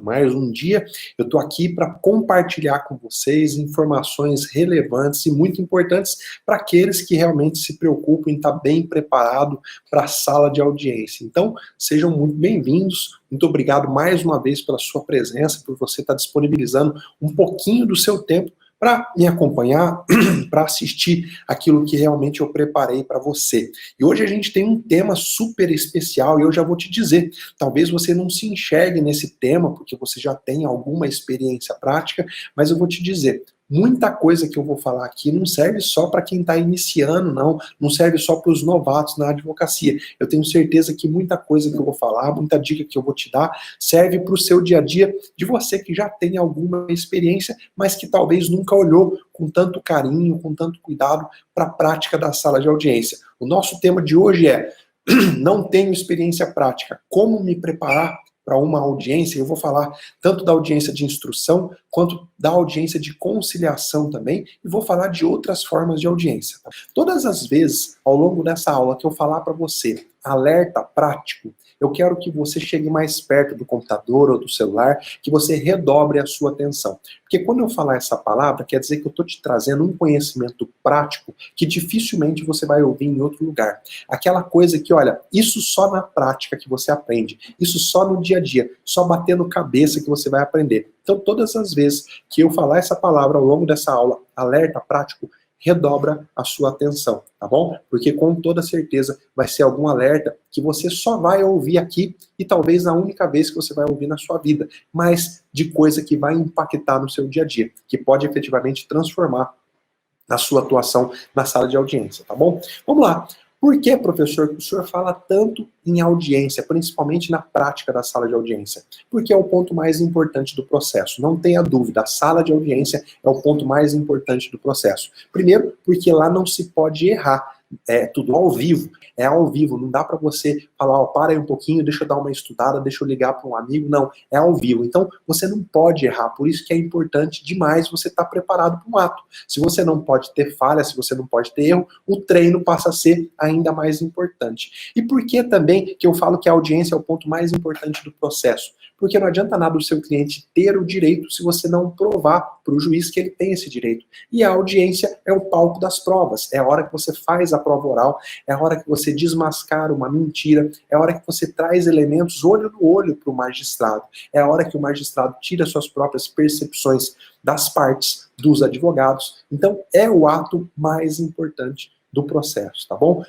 Mais um dia, eu estou aqui para compartilhar com vocês informações relevantes e muito importantes para aqueles que realmente se preocupam em estar bem preparado para a sala de audiência. Então, sejam muito bem-vindos. Muito obrigado mais uma vez pela sua presença, por você estar disponibilizando um pouquinho do seu tempo para me acompanhar, para assistir aquilo que realmente eu preparei para você. E hoje a gente tem um tema super especial e eu já vou te dizer, talvez você não se enxergue nesse tema, porque você já tem alguma experiência prática, mas eu vou te dizer, muita coisa que eu vou falar aqui não serve só para quem está iniciando, não serve só para os novatos na advocacia. Eu tenho certeza que muita coisa que eu vou falar, muita dica que eu vou te dar, serve para o seu dia a dia de você que já tem alguma experiência, mas que talvez nunca olhou com tanto carinho, com tanto cuidado para a prática da sala de audiência. O nosso tema de hoje é não tenho experiência prática, como me preparar para uma audiência. Eu vou falar tanto da audiência de instrução, quanto da audiência de conciliação também, e vou falar de outras formas de audiência. Tá? Todas as vezes, ao longo dessa aula, que eu falar para você, alerta prático, eu quero que você chegue mais perto do computador ou do celular, que você redobre a sua atenção. Porque quando eu falar essa palavra, quer dizer que eu estou te trazendo um conhecimento prático que dificilmente você vai ouvir em outro lugar. Aquela coisa que, olha, isso só na prática que você aprende, isso só no dia a dia, só batendo cabeça que você vai aprender. Então, todas as vezes que eu falar essa palavra ao longo dessa aula, alerta prático, redobra a sua atenção, tá bom? Porque com toda certeza vai ser algum alerta que você só vai ouvir aqui e talvez a única vez que você vai ouvir na sua vida, mas de coisa que vai impactar no seu dia a dia, que pode efetivamente transformar a sua atuação na sala de audiência, tá bom? Vamos lá. Por que, professor, que o senhor fala tanto em audiência, principalmente na prática da sala de audiência? Porque é o ponto mais importante do processo. Não tenha dúvida, a sala de audiência é o ponto mais importante do processo. Primeiro, porque lá não se pode errar. É tudo ao vivo, não dá para você falar, ó, para aí um pouquinho, deixa eu dar uma estudada, deixa eu ligar para um amigo, não, é ao vivo, então você não pode errar, por isso que é importante demais você estar preparado para um ato. Se você não pode ter falha, se você não pode ter erro, o treino passa a ser ainda mais importante. E por que também que eu falo que a audiência é o ponto mais importante do processo? Porque não adianta nada o seu cliente ter o direito se você não provar para o juiz que ele tem esse direito. E a audiência é o palco das provas, é a hora que você faz a prova oral, é a hora que você desmascara uma mentira, é a hora que você traz elementos olho no olho para o magistrado, é a hora que o magistrado tira suas próprias percepções das partes, dos advogados. Então, é o ato mais importante do processo, tá bom?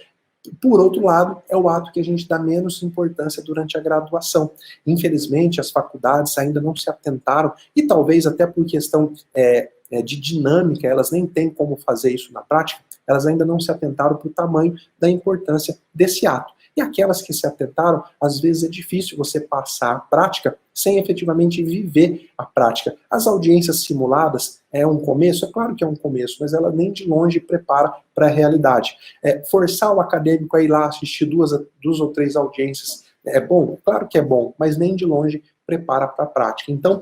Por outro lado, é o ato que a gente dá menos importância durante a graduação. Infelizmente, as faculdades ainda não se atentaram, e talvez até por questão de dinâmica, elas nem têm como fazer isso na prática, elas ainda não se atentaram para o tamanho da importância desse ato. E aquelas que se atentaram, às vezes é difícil você passar a prática sem efetivamente viver a prática. As audiências simuladas é um começo? É claro que é um começo, mas ela nem de longe prepara para a realidade. Forçar o acadêmico a ir lá assistir duas ou três audiências é bom? Claro que é bom, mas nem de longe prepara para a prática. Então,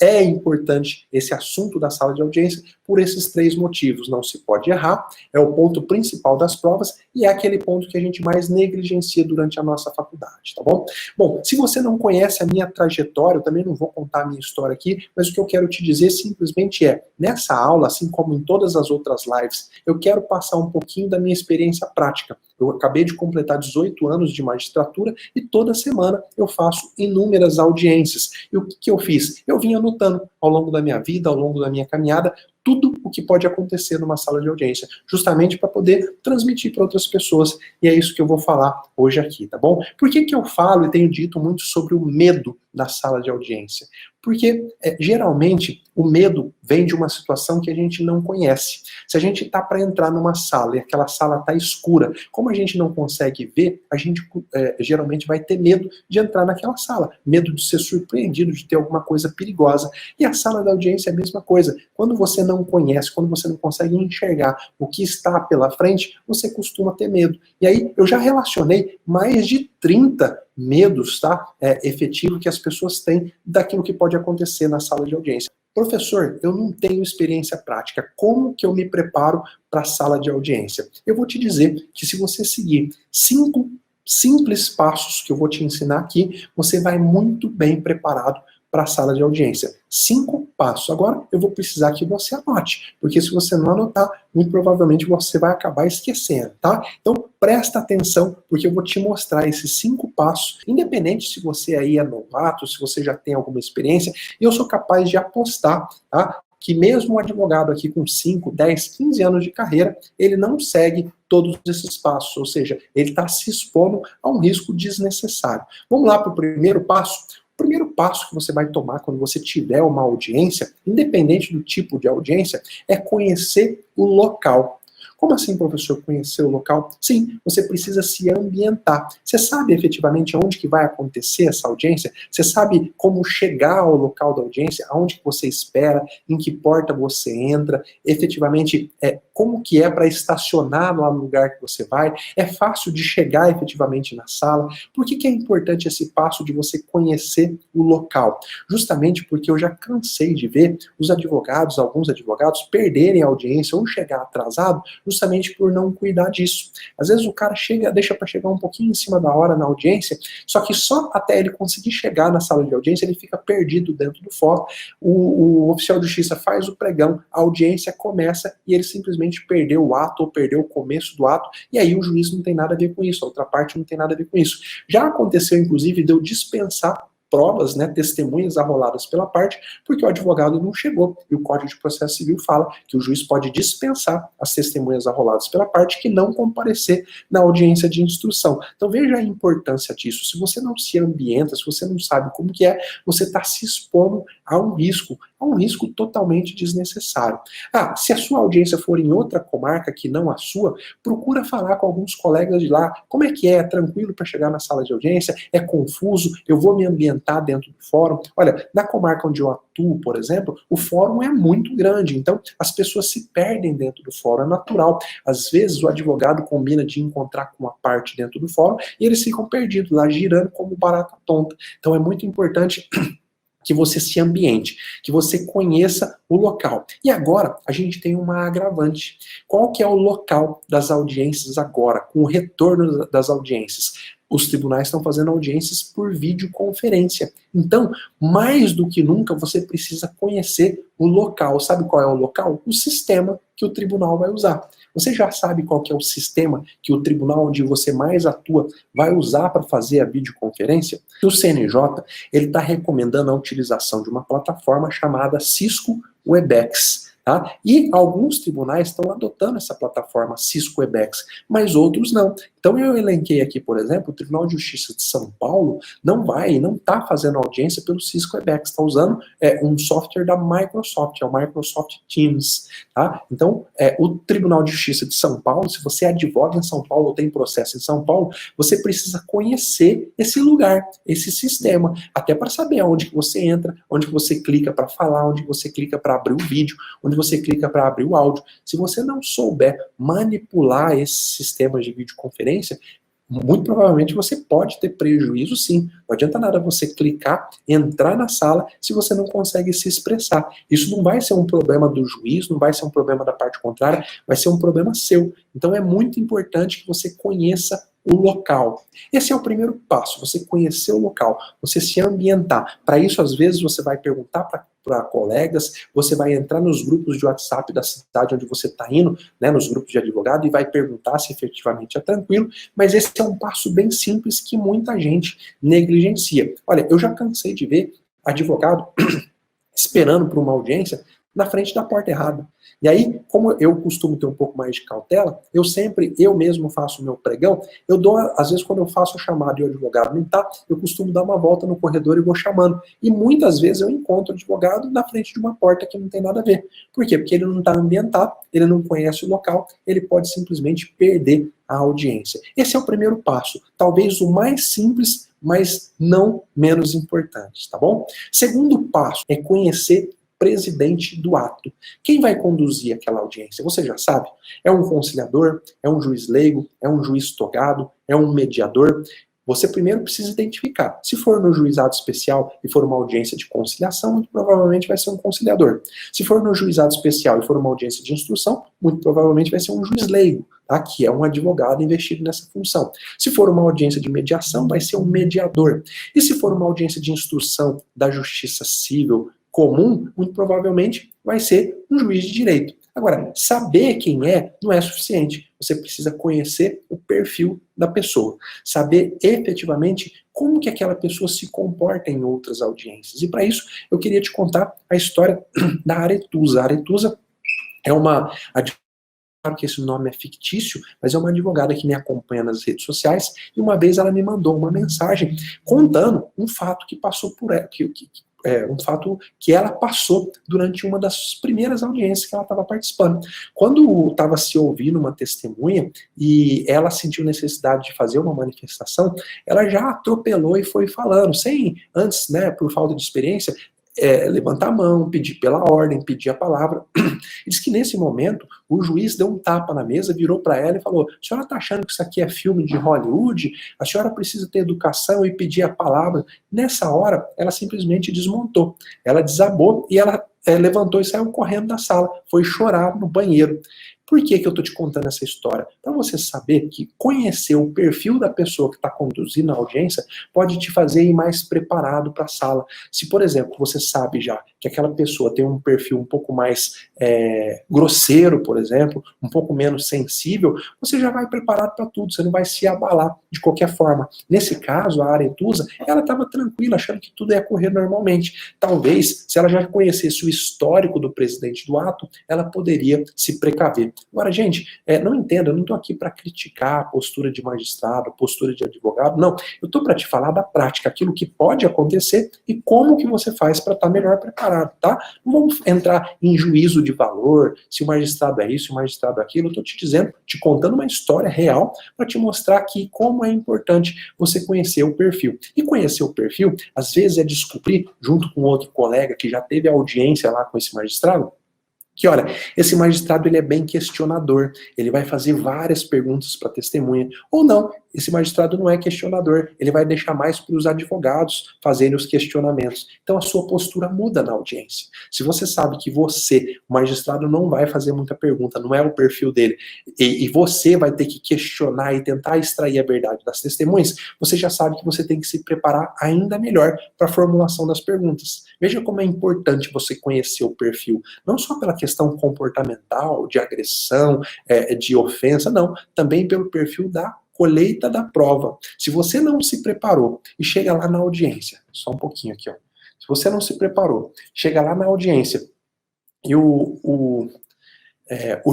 é importante esse assunto da sala de audiência por esses três motivos. Não se pode errar, é o ponto principal das provas e é aquele ponto que a gente mais negligencia durante a nossa faculdade, tá bom? Bom, se você não conhece a minha trajetória, eu também não vou contar a minha história aqui, mas o que eu quero te dizer simplesmente é, nessa aula, assim como em todas as outras lives, eu quero passar um pouquinho da minha experiência prática. Eu acabei de completar 18 anos de magistratura e toda semana eu faço inúmeras audiências. E o que eu fiz? Eu vim anotando ao longo da minha vida, ao longo da minha caminhada, tudo o que pode acontecer numa sala de audiência, justamente para poder transmitir para outras pessoas. E é isso que eu vou falar hoje aqui, tá bom? Por que eu falo e tenho dito muito sobre o medo da sala de audiência? Porque, geralmente, o medo vem de uma situação que a gente não conhece. Se a gente está para entrar numa sala e aquela sala está escura, como a gente não consegue ver, a gente geralmente vai ter medo de entrar naquela sala, medo de ser surpreendido, de ter alguma coisa perigosa. E a sala da audiência é a mesma coisa. Quando você não conhece, quando você não consegue enxergar o que está pela frente, você costuma ter medo. E aí, eu já relacionei mais de 30 medos, tá? Efetivo que as pessoas têm daquilo que pode acontecer na sala de audiência. Professor, eu não tenho experiência prática. Como que eu me preparo para a sala de audiência? Eu vou te dizer que se você seguir 5 simples passos que eu vou te ensinar aqui, você vai muito bem preparado para a sala de audiência. 5 passos. Agora eu vou precisar que você anote, porque se você não anotar, muito provavelmente você vai acabar esquecendo, tá? Então presta atenção, porque eu vou te mostrar esses 5 passos, independente se você aí é novato, se você já tem alguma experiência, e eu sou capaz de apostar, tá? Que mesmo um advogado aqui com 5, 10, 15 anos de carreira, ele não segue todos esses passos, ou seja, ele está se expondo a um risco desnecessário. Vamos lá para o primeiro passo? O primeiro passo que você vai tomar quando você tiver uma audiência, independente do tipo de audiência, é conhecer o local. Como assim, professor, conhecer o local? Sim, você precisa se ambientar. Você sabe efetivamente onde que vai acontecer essa audiência? Você sabe como chegar ao local da audiência? Aonde que você espera? Em que porta você entra? Efetivamente, como que é para estacionar lá no lugar que você vai? É fácil de chegar efetivamente na sala? Por que que é importante esse passo de você conhecer o local? Justamente porque eu já cansei de ver os advogados, alguns advogados, perderem a audiência ou chegar atrasado justamente por não cuidar disso. Às vezes o cara deixa para chegar um pouquinho em cima da hora na audiência, só que só até ele conseguir chegar na sala de audiência, ele fica perdido dentro do fórum, o oficial de justiça faz o pregão, a audiência começa e ele simplesmente perdeu o ato ou perdeu o começo do ato, e aí o juiz não tem nada a ver com isso, a outra parte não tem nada a ver com isso. Já aconteceu, inclusive, de eu dispensar provas, né, testemunhas arroladas pela parte, porque o advogado não chegou. E o Código de Processo Civil fala que o juiz pode dispensar as testemunhas arroladas pela parte que não comparecer na audiência de instrução. Então veja a importância disso. Se você não se ambienta, se você não sabe como que é, você está se expondo a um risco totalmente desnecessário. Se a sua audiência for em outra comarca que não a sua, procura falar com alguns colegas de lá. Como é que é? É tranquilo para chegar na sala de audiência? É confuso? Eu vou me ambientar dentro do fórum? Olha, na comarca onde eu atuo, por exemplo, o fórum é muito grande, então as pessoas se perdem dentro do fórum, é natural. Às vezes o advogado combina de encontrar com uma parte dentro do fórum e eles ficam perdidos lá, girando como barata tonta. Então é muito importante que você se ambiente, que você conheça o local. E agora, a gente tem uma agravante. Qual que é o local das audiências agora, com o retorno das audiências? Os tribunais estão fazendo audiências por videoconferência. Então, mais do que nunca, você precisa conhecer o local. Sabe qual é o local? O sistema que o tribunal vai usar. Você já sabe qual que é o sistema que o tribunal onde você mais atua vai usar para fazer a videoconferência? O CNJ ele está recomendando a utilização de uma plataforma chamada Cisco Webex. Tá? E alguns tribunais estão adotando essa plataforma Cisco Webex, mas outros não. Então eu elenquei aqui, por exemplo, o Tribunal de Justiça de São Paulo não está fazendo audiência pelo Cisco Webex, está usando um software da Microsoft, é o Microsoft Teams. Tá? Então, o Tribunal de Justiça de São Paulo, se você advoga em São Paulo ou tem processo em São Paulo, você precisa conhecer esse lugar, esse sistema, até para saber aonde que você entra, onde que você clica para falar, onde você clica para abrir o vídeo, onde você clica para abrir o áudio. Se você não souber manipular esses sistemas de videoconferência, muito provavelmente você pode ter prejuízo sim. Não adianta nada você clicar, entrar na sala, se você não consegue se expressar. Isso não vai ser um problema do juiz, não vai ser um problema da parte contrária, vai ser um problema seu. Então é muito importante que você conheça o local. Esse é o primeiro passo, você conhecer o local, você se ambientar. Para isso, às vezes, você vai perguntar para colegas, você vai entrar nos grupos de WhatsApp da cidade onde você está indo, né, nos grupos de advogado, e vai perguntar se efetivamente é tranquilo, mas esse é um passo bem simples que muita gente negligencia. Olha, eu já cansei de ver advogado esperando por uma audiência na frente da porta errada. E aí, como eu costumo ter um pouco mais de cautela, eu mesmo faço o meu pregão, eu dou, às vezes quando eu faço a chamada e o advogado não tá, eu costumo dar uma volta no corredor e vou chamando. E muitas vezes eu encontro o advogado na frente de uma porta que não tem nada a ver. Por quê? Porque ele não está ambientado, ele não conhece o local, ele pode simplesmente perder a audiência. Esse é o primeiro passo, talvez o mais simples, mas não menos importante, tá bom? Segundo passo é conhecer presidente do ato. Quem vai conduzir aquela audiência? Você já sabe? É um conciliador? É um juiz leigo? É um juiz togado? É um mediador? Você primeiro precisa identificar. Se for no juizado especial e for uma audiência de conciliação, muito provavelmente vai ser um conciliador. Se for no juizado especial e for uma audiência de instrução, muito provavelmente vai ser um juiz leigo. tá? Que é um advogado investido nessa função. Se for uma audiência de mediação, vai ser um mediador. E se for uma audiência de instrução da justiça civil comum, muito provavelmente vai ser um juiz de direito. Agora, saber quem é não é suficiente. Você precisa conhecer o perfil da pessoa, saber efetivamente como que aquela pessoa se comporta em outras audiências. E para isso, eu queria te contar a história da Aretusa. A Aretusa é uma advogada, claro que esse nome é fictício, mas é uma advogada que me acompanha nas redes sociais, e uma vez ela me mandou uma mensagem contando um fato que passou por ela, um fato que ela passou durante uma das primeiras audiências que ela estava participando. Quando estava se ouvindo uma testemunha e ela sentiu necessidade de fazer uma manifestação, ela já atropelou e foi falando, sem antes, né, por falta de experiência, levantar a mão, pedir pela ordem, pedir a palavra. Diz que nesse momento o juiz deu um tapa na mesa, virou para ela e falou: a senhora está achando que isso aqui é filme de Hollywood? A senhora precisa ter educação e pedir a palavra. Nessa hora, ela simplesmente desmontou. Ela desabou e ela levantou e saiu correndo da sala. Foi chorar no banheiro. Por que que eu estou te contando essa história? Para você saber que conhecer o perfil da pessoa que está conduzindo a audiência pode te fazer ir mais preparado para a sala. Se, por exemplo, você sabe já que aquela pessoa tem um perfil um pouco mais grosseiro, por exemplo, um pouco menos sensível, você já vai preparado para tudo, você não vai se abalar de qualquer forma. Nesse caso, a Aretusa, ela estava tranquila, achando que tudo ia correr normalmente. Talvez, se ela já conhecesse o histórico do presidente do ato, ela poderia se precaver. Agora, gente, não entenda, eu não estou aqui para criticar a postura de magistrado, a postura de advogado, não. Eu estou para te falar da prática, aquilo que pode acontecer e como que você faz para estar melhor preparado, tá? Não vamos entrar em juízo de valor, se o magistrado é isso, se o magistrado é aquilo. Eu estou te dizendo, te contando uma história real para te mostrar aqui como é importante você conhecer o perfil. E conhecer o perfil, às vezes, é descobrir, junto com outro colega que já teve audiência lá com esse magistrado, que, olha, esse magistrado ele é bem questionador, ele vai fazer várias perguntas para a testemunha, ou não, esse magistrado não é questionador, ele vai deixar mais para os advogados fazerem os questionamentos. Então a sua postura muda na audiência. Se você sabe que você, o magistrado, não vai fazer muita pergunta, não é o perfil dele, e você vai ter que questionar e tentar extrair a verdade das testemunhas, você já sabe que você tem que se preparar ainda melhor para a formulação das perguntas. Veja como é importante você conhecer o perfil, não só pela questão comportamental, de agressão, de ofensa, não, também pelo perfil da colheita da prova. Se você não se preparou e chega lá na audiência, só um pouquinho aqui, ó. Se você não se preparou, chega lá na audiência e o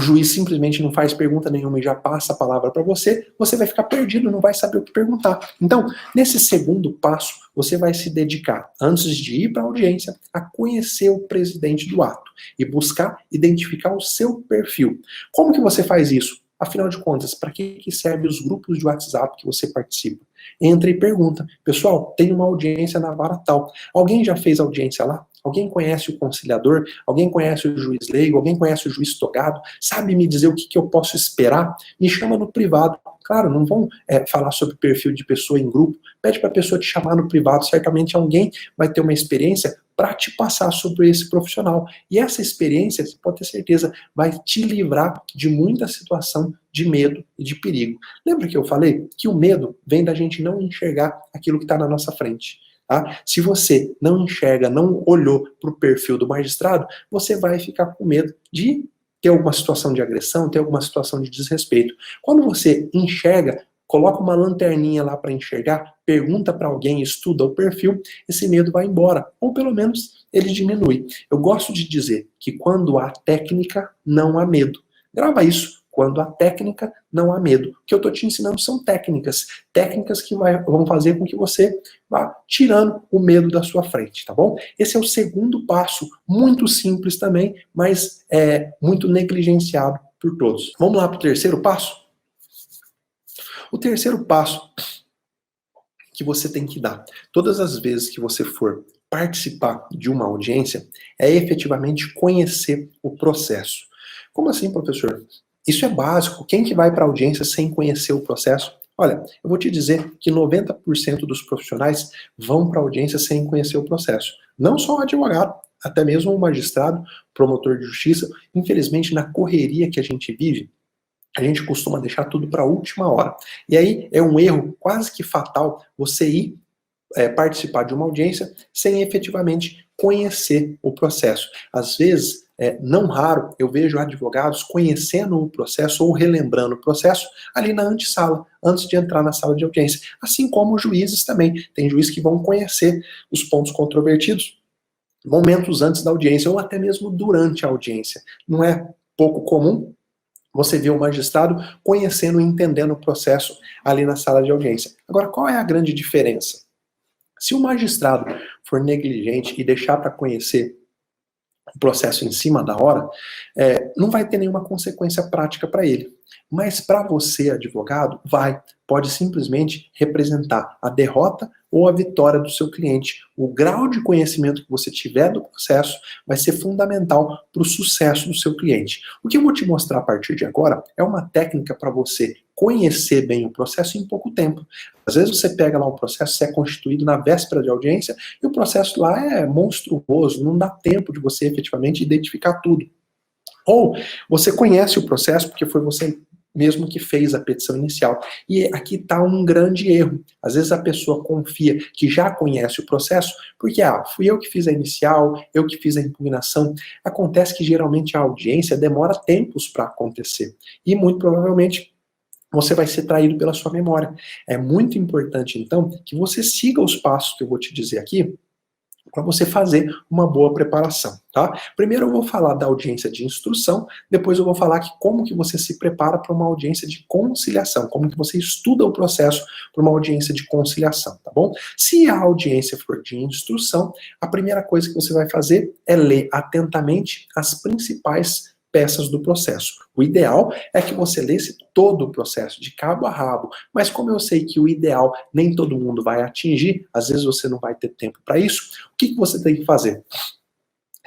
juiz simplesmente não faz pergunta nenhuma e já passa a palavra para você, você vai ficar perdido, não vai saber o que perguntar. Então, nesse segundo passo, você vai se dedicar, antes de ir para a audiência, a conhecer o presidente do ato e buscar identificar o seu perfil. Como que você faz isso? Afinal de contas, para que servem os grupos de WhatsApp que você participa? Entra e pergunta: pessoal, tem uma audiência na vara tal. Alguém já fez audiência lá? Alguém conhece o conciliador? Alguém conhece o juiz leigo? Alguém conhece o juiz togado? Sabe me dizer o que eu posso esperar? Me chama no privado. Claro, não vão falar sobre perfil de pessoa em grupo. Pede para a pessoa te chamar no privado. Certamente alguém vai ter uma experiência para te passar sobre esse profissional. E essa experiência, você pode ter certeza, vai te livrar de muita situação de medo e de perigo. Lembra que eu falei que o medo vem da gente não enxergar aquilo que está na nossa frente? Tá? Se você não enxerga, não olhou para o perfil do magistrado, você vai ficar com medo de ter alguma situação de agressão, ter alguma situação de desrespeito. Quando você enxerga, coloca uma lanterninha lá para enxergar, pergunta para alguém, estuda o perfil, esse medo vai embora, ou pelo menos ele diminui. Eu gosto de dizer que quando há técnica, não há medo. Grava isso. Quando há técnica, não há medo. O que eu estou te ensinando são técnicas. Técnicas que vão fazer com que você vá tirando o medo da sua frente, tá bom? Esse é o segundo passo, muito simples também, mas muito negligenciado por todos. Vamos lá para o terceiro passo? O terceiro passo que você tem que dar, todas as vezes que você for participar de uma audiência, é efetivamente conhecer o processo. Como assim, professor? Isso é básico. Quem que vai para a audiência sem conhecer o processo? Olha, eu vou te dizer que 90% dos profissionais vão para a audiência sem conhecer o processo. Não só o advogado, até mesmo o magistrado, promotor de justiça. Infelizmente, na correria que a gente vive, a gente costuma deixar tudo para a última hora. E aí é um erro quase que fatal você ir participar de uma audiência sem efetivamente conhecer o processo. Às vezes, não raro, eu vejo advogados conhecendo o processo ou relembrando o processo ali na antessala, antes de entrar na sala de audiência. Assim como juízes também. Tem juízes que vão conhecer os pontos controvertidos momentos antes da audiência ou até mesmo durante a audiência. Não é pouco comum você ver o magistrado conhecendo e entendendo o processo ali na sala de audiência. Agora, qual é a grande diferença? Se o magistrado for negligente e deixar para conhecer o processo em cima da hora, não vai ter nenhuma consequência prática para ele. Mas para você, advogado, pode simplesmente representar a derrota ou a vitória do seu cliente. O grau de conhecimento que você tiver do processo vai ser fundamental para o sucesso do seu cliente. O que eu vou te mostrar a partir de agora é uma técnica para você conhecer bem o processo em pouco tempo. Às vezes você pega lá um processo que é constituído na véspera de audiência e o processo lá é monstruoso, não dá tempo de você efetivamente identificar tudo. Ou você conhece o processo porque foi você mesmo que fez a petição inicial. E aqui está um grande erro. Às vezes a pessoa confia que já conhece o processo, porque fui eu que fiz a inicial, eu que fiz a impugnação. Acontece que geralmente a audiência demora tempos para acontecer. E muito provavelmente você vai ser traído pela sua memória. É muito importante, então, que você siga os passos que eu vou te dizer aqui, para você fazer uma boa preparação, tá? Primeiro eu vou falar da audiência de instrução, depois eu vou falar como que você se prepara para uma audiência de conciliação, como que você estuda o processo para uma audiência de conciliação, tá bom? Se a audiência for de instrução, a primeira coisa que você vai fazer é ler atentamente as principais peças do processo. O ideal é que você lesse todo o processo, de cabo a rabo, mas como eu sei que o ideal nem todo mundo vai atingir, às vezes você não vai ter tempo para isso, o que você tem que fazer?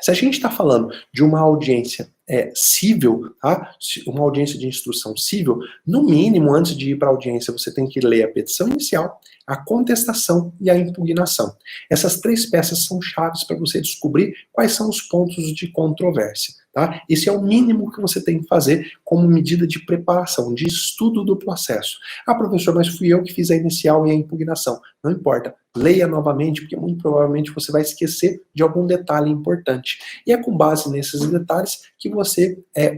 Se a gente está falando de uma audiência cível, tá? Uma audiência de instrução cível, no mínimo, antes de ir para a audiência, você tem que ler a petição inicial, a contestação e a impugnação. Essas três peças são chaves para você descobrir quais são os pontos de controvérsia. Tá? Esse é o mínimo que você tem que fazer como medida de preparação, de estudo do processo. Professor, mas fui eu que fiz a inicial e a impugnação. Não importa, leia novamente, porque muito provavelmente você vai esquecer de algum detalhe importante. E é com base nesses detalhes que você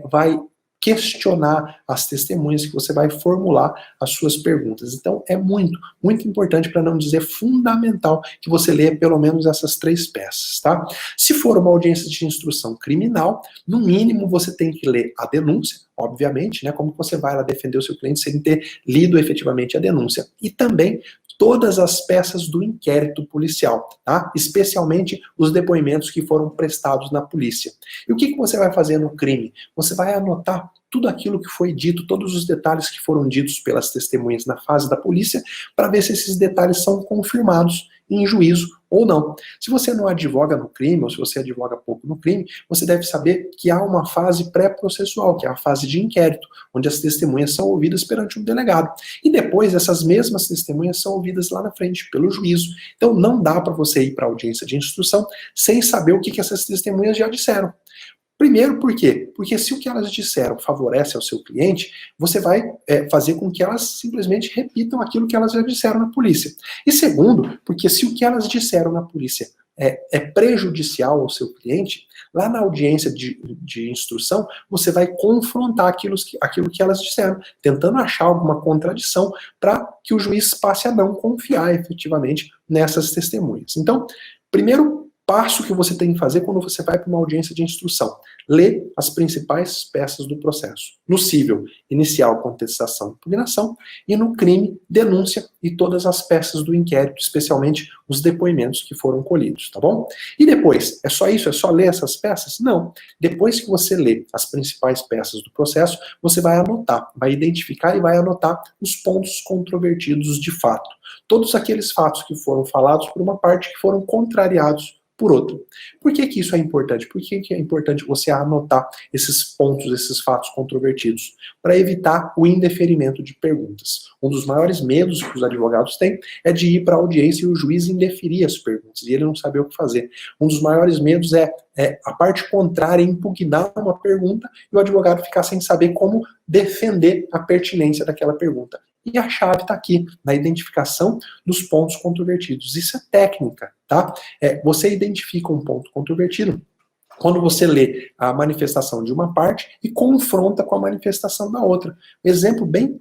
vai questionar as testemunhas, que você vai formular as suas perguntas. Então, é muito, muito importante, para não dizer fundamental, que você leia pelo menos essas três peças, tá? Se for uma audiência de instrução criminal, no mínimo você tem que ler a denúncia, obviamente, né? Como você vai lá defender o seu cliente sem ter lido efetivamente a denúncia. E também todas as peças do inquérito policial, tá? Especialmente os depoimentos que foram prestados na polícia. E o que você vai fazer no crime? Você vai anotar tudo aquilo que foi dito, todos os detalhes que foram ditos pelas testemunhas na fase da polícia, para ver se esses detalhes são confirmados em juízo ou não. Se você não advoga no crime, ou se você advoga pouco no crime, você deve saber que há uma fase pré-processual, que é a fase de inquérito, onde as testemunhas são ouvidas perante um delegado. E depois essas mesmas testemunhas são ouvidas lá na frente, pelo juízo. Então não dá para você ir para a audiência de instrução sem saber o que essas testemunhas já disseram. Primeiro, por quê? Porque se o que elas disseram favorece ao seu cliente, você vai fazer com que elas simplesmente repitam aquilo que elas já disseram na polícia. E segundo, porque se o que elas disseram na polícia é prejudicial ao seu cliente, lá na audiência de instrução, você vai confrontar aquilo que elas disseram, tentando achar alguma contradição para que o juiz passe a não confiar efetivamente nessas testemunhas. Então, primeiro passo que você tem que fazer quando você vai para uma audiência de instrução: ler as principais peças do processo. No cível, inicial, contestação, impugnação, e no crime, denúncia e todas as peças do inquérito, especialmente os depoimentos que foram colhidos, tá bom? E depois, é só isso? É só ler essas peças? Não. Depois que você lê as principais peças do processo, você vai anotar, vai identificar e vai anotar os pontos controvertidos de fato. Todos aqueles fatos que foram falados por uma parte que foram contrariados por outro. Por que isso é importante? Por que é importante você anotar esses pontos, esses fatos controvertidos? Para evitar o indeferimento de perguntas. Um dos maiores medos que os advogados têm é de ir para a audiência e o juiz indeferir as perguntas, e ele não saber o que fazer. Um dos maiores medos é a parte contrária impugnar uma pergunta e o advogado ficar sem saber como defender a pertinência daquela pergunta. E a chave está aqui, na identificação dos pontos controvertidos. Isso é técnica, tá? Você identifica um ponto controvertido quando você lê a manifestação de uma parte e confronta com a manifestação da outra. Exemplo bem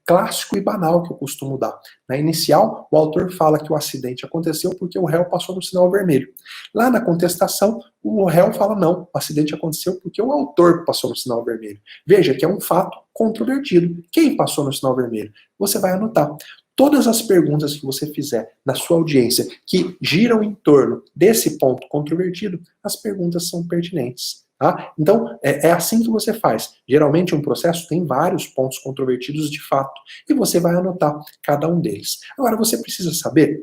clássico e banal que eu costumo dar. Na inicial, o autor fala que o acidente aconteceu porque o réu passou no sinal vermelho. Lá na contestação, o réu fala não, o acidente aconteceu porque o autor passou no sinal vermelho. Veja que é um fato controvertido. Quem passou no sinal vermelho? Você vai anotar. Todas as perguntas que você fizer na sua audiência que giram em torno desse ponto controvertido, as perguntas são pertinentes. Tá? Então, é assim que você faz. Geralmente, um processo tem vários pontos controvertidos de fato, e você vai anotar cada um deles. Agora, você precisa saber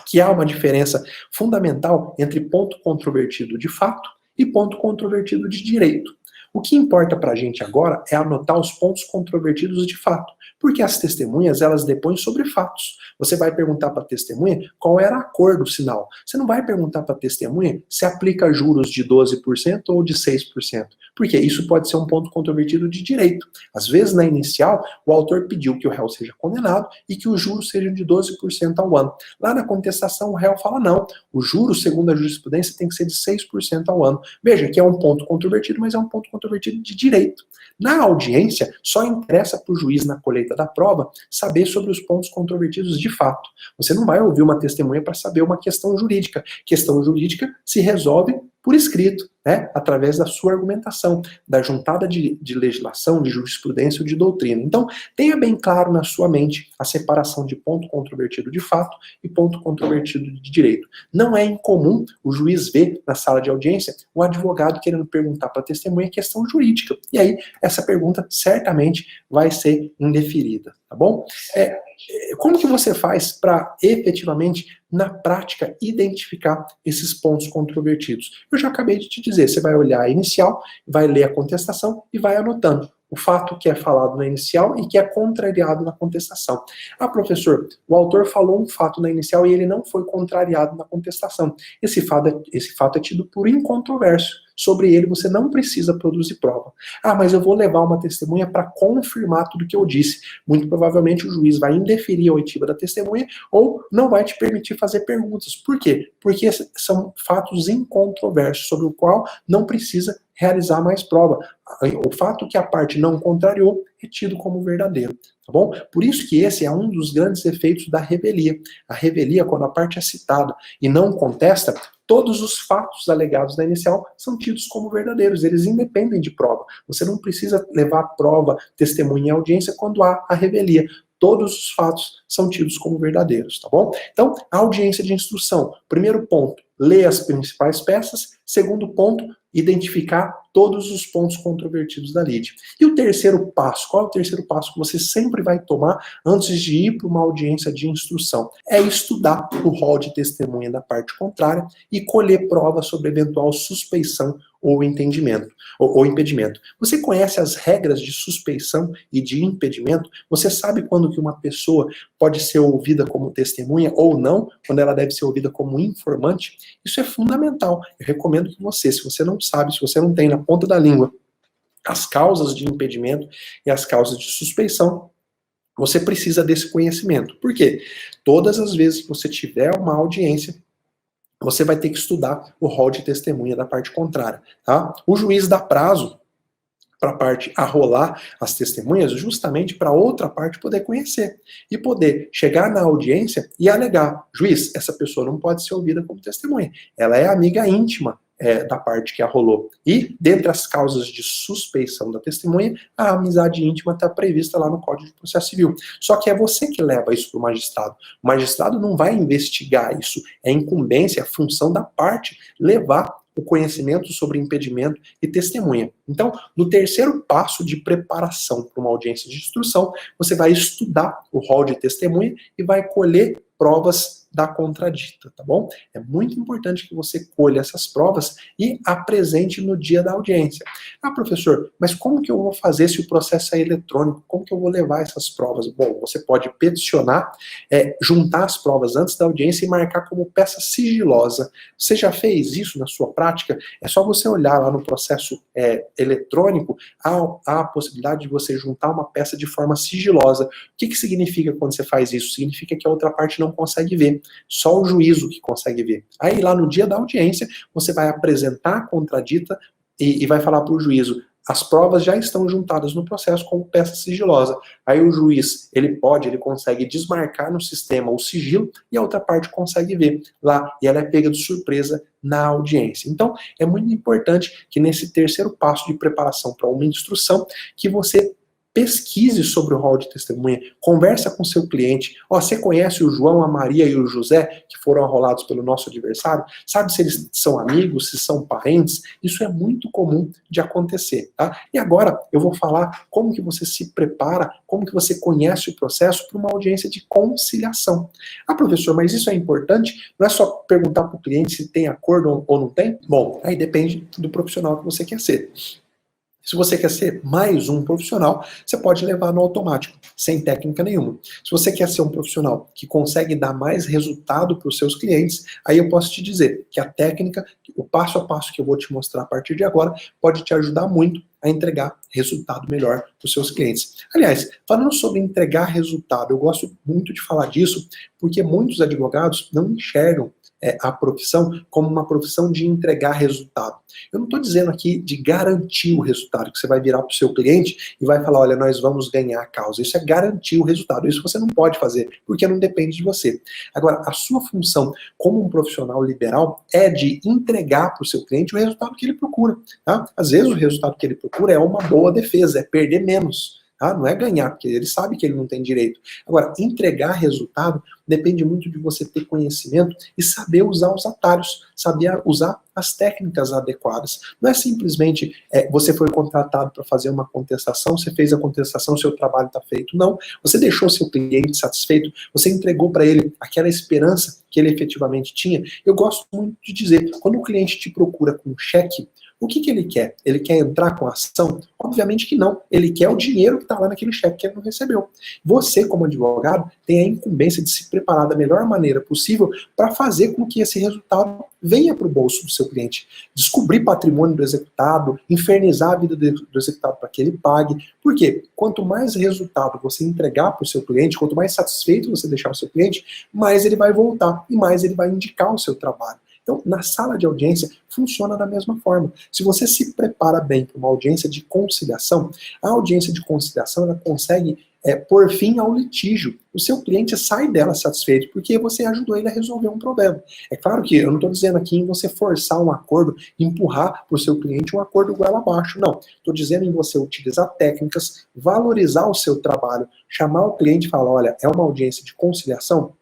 que há uma diferença fundamental entre ponto controvertido de fato e ponto controvertido de direito. O que importa para a gente agora é anotar os pontos controvertidos de fato, porque as testemunhas, elas depõem sobre fatos. Você vai perguntar para a testemunha qual era a cor do sinal. Você não vai perguntar para a testemunha se aplica juros de 12% ou de 6%, porque isso pode ser um ponto controvertido de direito. Às vezes, na inicial, o autor pediu que o réu seja condenado e que os juros sejam de 12% ao ano. Lá na contestação, o réu fala não, o juro, segundo a jurisprudência, tem que ser de 6% ao ano. Veja que é um ponto controvertido, mas é um ponto controvertido de direito. Na audiência, só interessa para o juiz, na colheita da prova, saber sobre os pontos controvertidos de fato. Você não vai ouvir uma testemunha para saber uma questão jurídica. Questão jurídica se resolve por escrito, né, através da sua argumentação, da juntada de legislação, de jurisprudência ou de doutrina. Então, tenha bem claro na sua mente a separação de ponto controvertido de fato e ponto controvertido de direito. Não é incomum o juiz ver na sala de audiência o advogado querendo perguntar para a testemunha questão jurídica. E aí, essa pergunta certamente vai ser indeferida, tá bom? Como que você faz para efetivamente, na prática, identificar esses pontos controvertidos? Eu já acabei de te dizer, você vai olhar a inicial, vai ler a contestação e vai anotando o fato que é falado na inicial e que é contrariado na contestação. Ah, professor, o autor falou um fato na inicial e ele não foi contrariado na contestação. Esse fato é tido por incontroverso. Sobre ele você não precisa produzir prova. Ah, mas eu vou levar uma testemunha para confirmar tudo que eu disse. Muito provavelmente o juiz vai indeferir a oitiva da testemunha ou não vai te permitir fazer perguntas. Por quê? Porque são fatos incontroversos sobre o qual não precisa realizar mais prova. O fato que a parte não contrariou é tido como verdadeiro, tá bom? Por isso que esse é um dos grandes efeitos da revelia. A revelia, quando a parte é citada e não contesta, todos os fatos alegados na inicial são tidos como verdadeiros, eles independem de prova. Você não precisa levar prova, testemunha e audiência quando há a revelia. Todos os fatos são tidos como verdadeiros, tá bom? Então, a audiência de instrução. Primeiro ponto, ler as principais peças. Segundo ponto, identificar todos os pontos controvertidos da lide. E o terceiro passo, qual é o terceiro passo que você sempre vai tomar antes de ir para uma audiência de instrução? É estudar o rol de testemunha da parte contrária e colher provas sobre eventual suspeição ou entendimento, ou impedimento. Você conhece as regras de suspeição e de impedimento? Você sabe quando que uma pessoa pode ser ouvida como testemunha ou não, quando ela deve ser ouvida como informante? Isso é fundamental. Eu recomendo que você, se você não sabe, se você não tem na ponta da língua as causas de impedimento e as causas de suspeição, você precisa desse conhecimento. Por quê? Todas as vezes que você tiver uma audiência, você vai ter que estudar o rol de testemunha da parte contrária, tá? O juiz dá prazo para a parte arrolar as testemunhas justamente para outra parte poder conhecer e poder chegar na audiência e alegar: juiz, essa pessoa não pode ser ouvida como testemunha, ela é amiga íntima da parte que arrolou. E, dentre as causas de suspeição da testemunha, a amizade íntima está prevista lá no Código de Processo Civil. Só que é você que leva isso para o magistrado. O magistrado não vai investigar isso. É incumbência, é função da parte levar o conhecimento sobre impedimento e testemunha. Então, no terceiro passo de preparação para uma audiência de instrução, você vai estudar o rol de testemunha e vai colher provas da contradita, tá bom? É muito importante que você colha essas provas e apresente no dia da audiência. Ah, professor, mas como que eu vou fazer se o processo é eletrônico? Como que eu vou levar essas provas? Bom, você pode peticionar, juntar as provas antes da audiência e marcar como peça sigilosa. Você já fez isso na sua prática? É só você olhar lá no processo eletrônico, há a possibilidade de você juntar uma peça de forma sigilosa. O que significa quando você faz isso? Significa que a outra parte não consegue ver, só o juízo que consegue ver. Aí lá no dia da audiência, você vai apresentar a contradita e vai falar para o juízo: as provas já estão juntadas no processo como peça sigilosa. Aí o juiz, ele consegue desmarcar no sistema o sigilo e a outra parte consegue ver lá, e ela é pega de surpresa na audiência. Então, é muito importante que nesse terceiro passo de preparação para uma instrução, que você pesquise sobre o rol de testemunha, conversa com seu cliente. Ó, você conhece o João, a Maria e o José, que foram arrolados pelo nosso adversário? Sabe se eles são amigos, se são parentes? Isso é muito comum de acontecer, tá? E agora eu vou falar como que você se prepara, como que você conhece o processo para uma audiência de conciliação. Ah, professor, mas isso é importante? Não é só perguntar para o cliente se tem acordo ou não tem? Bom, aí depende do profissional que você quer ser. Se você quer ser mais um profissional, você pode levar no automático, sem técnica nenhuma. Se você quer ser um profissional que consegue dar mais resultado para os seus clientes, aí eu posso te dizer que a técnica, o passo a passo que eu vou te mostrar a partir de agora, pode te ajudar muito a entregar resultado melhor para os seus clientes. Aliás, falando sobre entregar resultado, eu gosto muito de falar disso, porque muitos advogados não enxergam a profissão como uma profissão de entregar resultado. Eu não estou dizendo aqui de garantir o resultado, que você vai virar para o seu cliente e vai falar: olha, nós vamos ganhar a causa. Isso é garantir o resultado. Isso você não pode fazer, porque não depende de você. Agora, a sua função como um profissional liberal é de entregar para o seu cliente o resultado que ele procura. Tá? Às vezes o resultado que ele procura é uma boa defesa, é perder menos. Tá? Não é ganhar, porque ele sabe que ele não tem direito. Agora, entregar resultado depende muito de você ter conhecimento e saber usar os atalhos, saber usar as técnicas adequadas. Não é simplesmente você foi contratado para fazer uma contestação, você fez a contestação, seu trabalho está feito. Não, você deixou seu cliente satisfeito, você entregou para ele aquela esperança que ele efetivamente tinha. Eu gosto muito de dizer, quando o cliente te procura com um cheque, o que ele quer? Ele quer entrar com a ação? Obviamente que não. Ele quer o dinheiro que está lá naquele cheque que ele não recebeu. Você, como advogado, tem a incumbência de se preparar da melhor maneira possível para fazer com que esse resultado venha para o bolso do seu cliente. Descobrir patrimônio do executado, infernizar a vida do executado para que ele pague. Por quê? Quanto mais resultado você entregar para o seu cliente, quanto mais satisfeito você deixar o seu cliente, mais ele vai voltar e mais ele vai indicar o seu trabalho. Então, na sala de audiência, funciona da mesma forma. Se você se prepara bem para uma audiência de conciliação, a audiência de conciliação ela consegue pôr fim ao litígio. O seu cliente sai dela satisfeito, porque você ajudou ele a resolver um problema. É claro que eu não estou dizendo aqui em você forçar um acordo, empurrar para o seu cliente um acordo goela abaixo, não. Estou dizendo em você utilizar técnicas, valorizar o seu trabalho, chamar o cliente e falar: olha, é uma audiência de conciliação,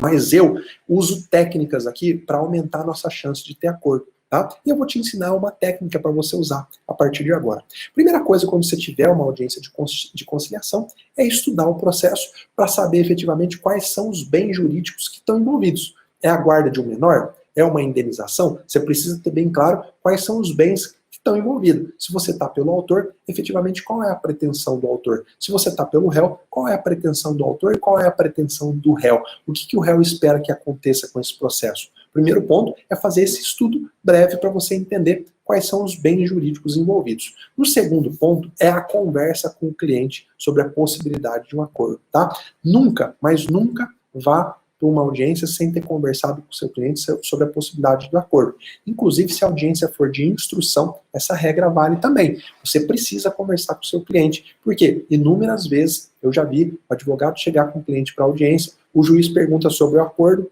mas eu uso técnicas aqui para aumentar a nossa chance de ter acordo. Tá? E eu vou te ensinar uma técnica para você usar a partir de agora. Primeira coisa, quando você tiver uma audiência de conciliação, é estudar o processo para saber efetivamente quais são os bens jurídicos que estão envolvidos. É a guarda de um menor? É uma indenização? Você precisa ter bem claro quais são os bens que estão envolvidos. Se você está pelo autor, efetivamente qual é a pretensão do autor? Se você está pelo réu, qual é a pretensão do autor e qual é a pretensão do réu? O que o réu espera que aconteça com esse processo? Primeiro ponto é fazer esse estudo breve para você entender quais são os bens jurídicos envolvidos. No segundo ponto é a conversa com o cliente sobre a possibilidade de um acordo, tá? Nunca, mas nunca vá para uma audiência sem ter conversado com o seu cliente sobre a possibilidade do acordo. Inclusive, se a audiência for de instrução, essa regra vale também. Você precisa conversar com o seu cliente. Por quê? Inúmeras vezes eu já vi o advogado chegar com o cliente para a audiência, o juiz pergunta sobre o acordo,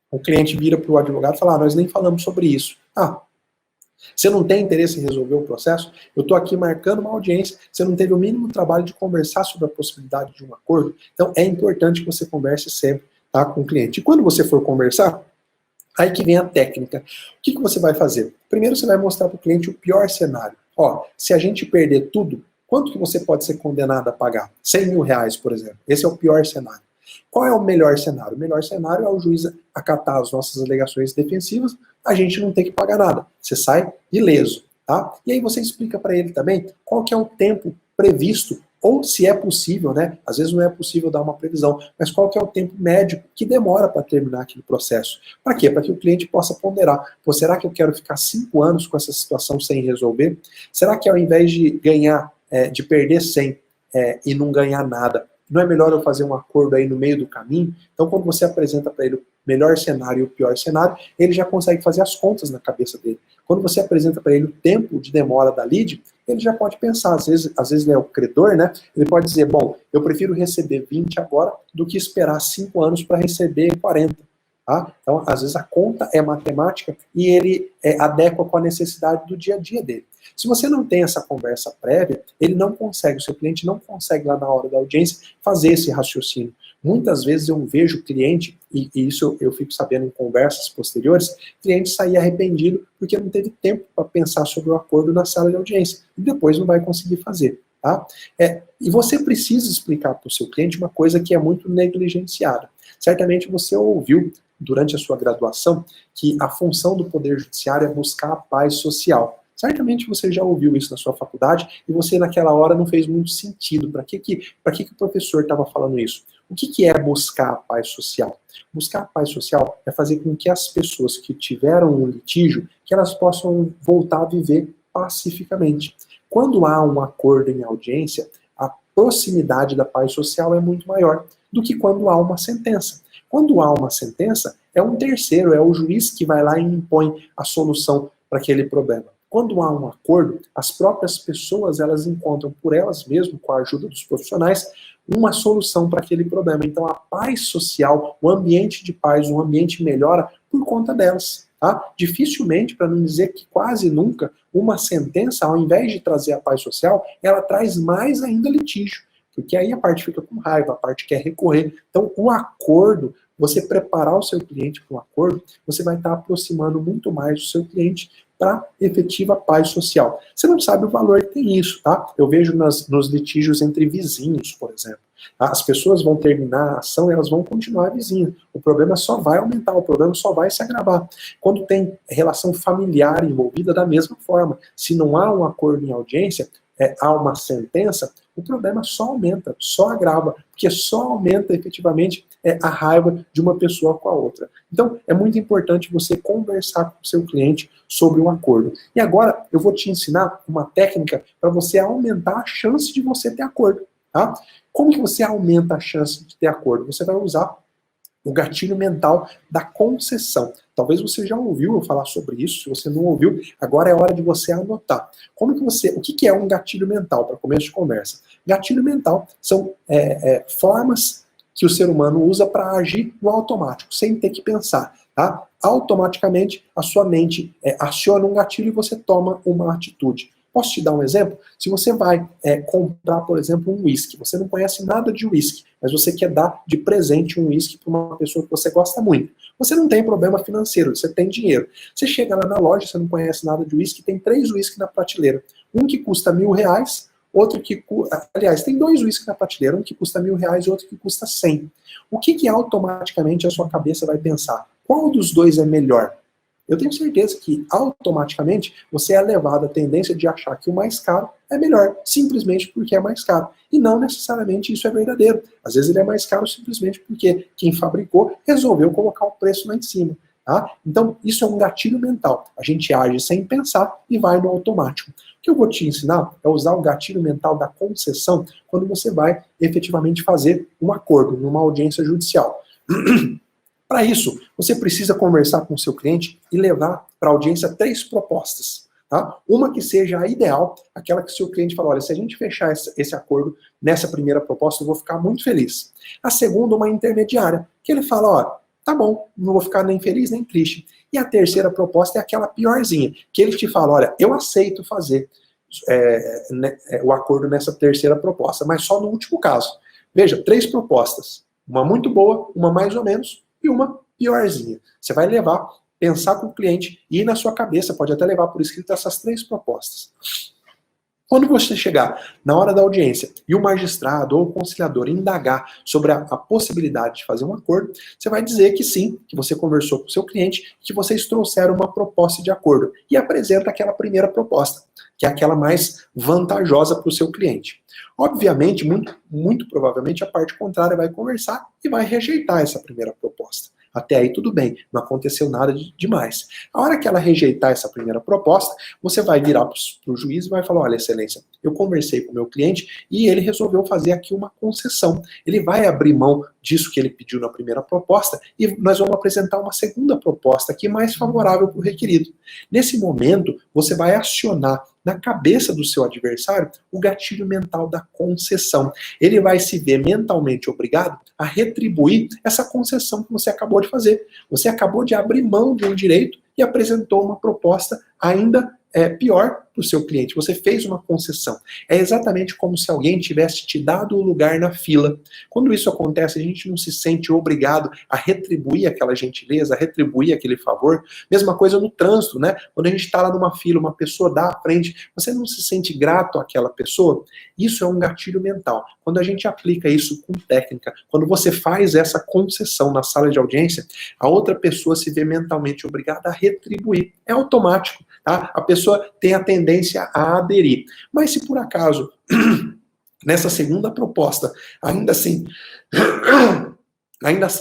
o cliente vira para o advogado e fala: nós nem falamos sobre isso. Você não tem interesse em resolver o processo? Eu estou aqui marcando uma audiência, você não teve o mínimo trabalho de conversar sobre a possibilidade de um acordo? Então é importante que você converse sempre, tá, com o cliente. E quando você for conversar, aí que vem a técnica. O que você vai fazer? Primeiro você vai mostrar para o cliente o pior cenário. Ó, se a gente perder tudo, quanto que você pode ser condenado a pagar? 100 mil reais, por exemplo. Esse é o pior cenário. Qual é o melhor cenário? O melhor cenário é o juiz acatar as nossas alegações defensivas, a gente não tem que pagar nada. Você sai ileso, tá? E aí você explica para ele também qual que é o tempo previsto, ou se é possível, né? Às vezes não é possível dar uma previsão, mas qual que é o tempo médio que demora para terminar aquele processo? Para quê? Para que o cliente possa ponderar. Pô, será que eu quero ficar 5 anos com essa situação sem resolver? Será que ao invés de ganhar, de perder 100 e não ganhar nada, não é melhor eu fazer um acordo aí no meio do caminho? Então, quando você apresenta para ele o melhor cenário e o pior cenário, ele já consegue fazer as contas na cabeça dele. Quando você apresenta para ele o tempo de demora da lead, ele já pode pensar, às vezes ele é o credor, né? Ele pode dizer, bom, eu prefiro receber 20 agora do que esperar 5 anos para receber 40. Tá? Então, às vezes a conta é matemática e ele adequa com a necessidade do dia a dia dele. Se você não tem essa conversa prévia, ele não consegue, o seu cliente não consegue lá na hora da audiência fazer esse raciocínio. Muitas vezes eu vejo cliente, e isso eu fico sabendo em conversas posteriores, cliente sair arrependido porque não teve tempo para pensar sobre o acordo na sala de audiência, e depois não vai conseguir fazer. Tá? E você precisa explicar para o seu cliente uma coisa que é muito negligenciada. Certamente você ouviu, durante a sua graduação, que a função do Poder Judiciário é buscar a paz social. Certamente você já ouviu isso na sua faculdade e você naquela hora não fez muito sentido. Para que o professor estava falando isso? O que é buscar a paz social? Buscar a paz social é fazer com que as pessoas que tiveram um litígio, que elas possam voltar a viver pacificamente. Quando há um acordo em audiência, a proximidade da paz social é muito maior do que quando há uma sentença. Quando há uma sentença, é um terceiro, é o juiz que vai lá e impõe a solução para aquele problema. Quando há um acordo, as próprias pessoas, elas encontram por elas mesmas, com a ajuda dos profissionais, uma solução para aquele problema. Então a paz social, o ambiente de paz, o ambiente melhora por conta delas. Tá? Dificilmente, para não dizer que quase nunca, uma sentença, ao invés de trazer a paz social, ela traz mais ainda litígio. Porque aí a parte fica com raiva, a parte quer recorrer. Então o acordo, você preparar o seu cliente para um acordo, você vai estar aproximando muito mais o seu cliente para efetiva paz social. Você não sabe o valor que tem isso, tá? Eu vejo nos litígios entre vizinhos, por exemplo. As pessoas vão terminar a ação e elas vão continuar vizinhas. O problema só vai aumentar, o problema só vai se agravar. Quando tem relação familiar envolvida, da mesma forma. Se não há um acordo em audiência, há uma sentença, o problema só aumenta, só agrava, porque só aumenta efetivamente a raiva de uma pessoa com a outra. Então, é muito importante você conversar com o seu cliente sobre um acordo. E agora, eu vou te ensinar uma técnica para você aumentar a chance de você ter acordo. Tá? Como que você aumenta a chance de ter acordo? Você vai usar o gatilho mental da concessão. Talvez você já ouviu eu falar sobre isso, se você não ouviu, agora é hora de você anotar. O que é um gatilho mental, para começo de conversa? Gatilho mental são formas que o ser humano usa para agir no automático, sem ter que pensar. Tá? Automaticamente, a sua mente aciona um gatilho e você toma uma atitude. Posso te dar um exemplo? Se você vai comprar, por exemplo, um uísque, você não conhece nada de uísque, mas você quer dar de presente um uísque para uma pessoa que você gosta muito. Você não tem problema financeiro, você tem dinheiro. Você chega lá na loja, você não conhece nada de uísque, tem 3 uísques na prateleira. Um que custa R$1.000, outro que... Aliás, tem 2 uísques na prateleira, um que custa R$1.000 e outro que custa 100. O que automaticamente a sua cabeça vai pensar? Qual dos dois é melhor? Eu tenho certeza que automaticamente você é levado à tendência de achar que o mais caro é melhor, simplesmente porque é mais caro. E não necessariamente isso é verdadeiro. Às vezes ele é mais caro simplesmente porque quem fabricou resolveu colocar o preço lá em cima. Tá? Então isso é um gatilho mental. A gente age sem pensar e vai no automático. O que eu vou te ensinar é usar o gatilho mental da concessão quando você vai efetivamente fazer um acordo numa audiência judicial. Para isso, você precisa conversar com o seu cliente e levar para a audiência 3 propostas. Tá? Uma que seja a ideal, aquela que o seu cliente fala, olha, se a gente fechar esse acordo nessa primeira proposta, eu vou ficar muito feliz. A segunda, uma intermediária, que ele fala, ó, tá bom, não vou ficar nem feliz nem triste. E a terceira proposta é aquela piorzinha, que ele te fala, olha, eu aceito fazer o acordo nessa terceira proposta, mas só no último caso. Veja, 3 propostas, uma muito boa, uma mais ou menos, e uma piorzinha. Você vai levar, pensar com o cliente e ir na sua cabeça, pode até levar por escrito essas 3 propostas. Quando você chegar na hora da audiência e o magistrado ou o conciliador indagar sobre a possibilidade de fazer um acordo, você vai dizer que sim, que você conversou com o seu cliente, que vocês trouxeram uma proposta de acordo e apresenta aquela primeira proposta, que é aquela mais vantajosa para o seu cliente. Obviamente, muito provavelmente, a parte contrária vai conversar e vai rejeitar essa primeira proposta. Até aí tudo bem, não aconteceu nada demais. A hora que ela rejeitar essa primeira proposta, você vai virar para o juiz e vai falar, olha, excelência, eu conversei com o meu cliente e ele resolveu fazer aqui uma concessão. Ele vai abrir mão disso que ele pediu na primeira proposta e nós vamos apresentar uma segunda proposta aqui mais favorável para o requerido. Nesse momento, você vai acionar na cabeça do seu adversário o gatilho mental da concessão. Ele vai se ver mentalmente obrigado a retribuir essa concessão que você acabou de fazer. Você acabou de abrir mão de um direito e apresentou uma proposta ainda pior para o seu cliente. Você fez uma concessão. É exatamente como se alguém tivesse te dado o lugar na fila. Quando isso acontece, a gente não se sente obrigado a retribuir aquela gentileza, a retribuir aquele favor. Mesma coisa no trânsito, né? Quando a gente está lá numa fila, uma pessoa dá à frente, você não se sente grato àquela pessoa? Isso é um gatilho mental. Quando a gente aplica isso com técnica, quando você faz essa concessão na sala de audiência, a outra pessoa se vê mentalmente obrigada a retribuir. É automático, tá? A pessoa tem a tendência a aderir. Mas se por acaso, nessa segunda proposta, ainda assim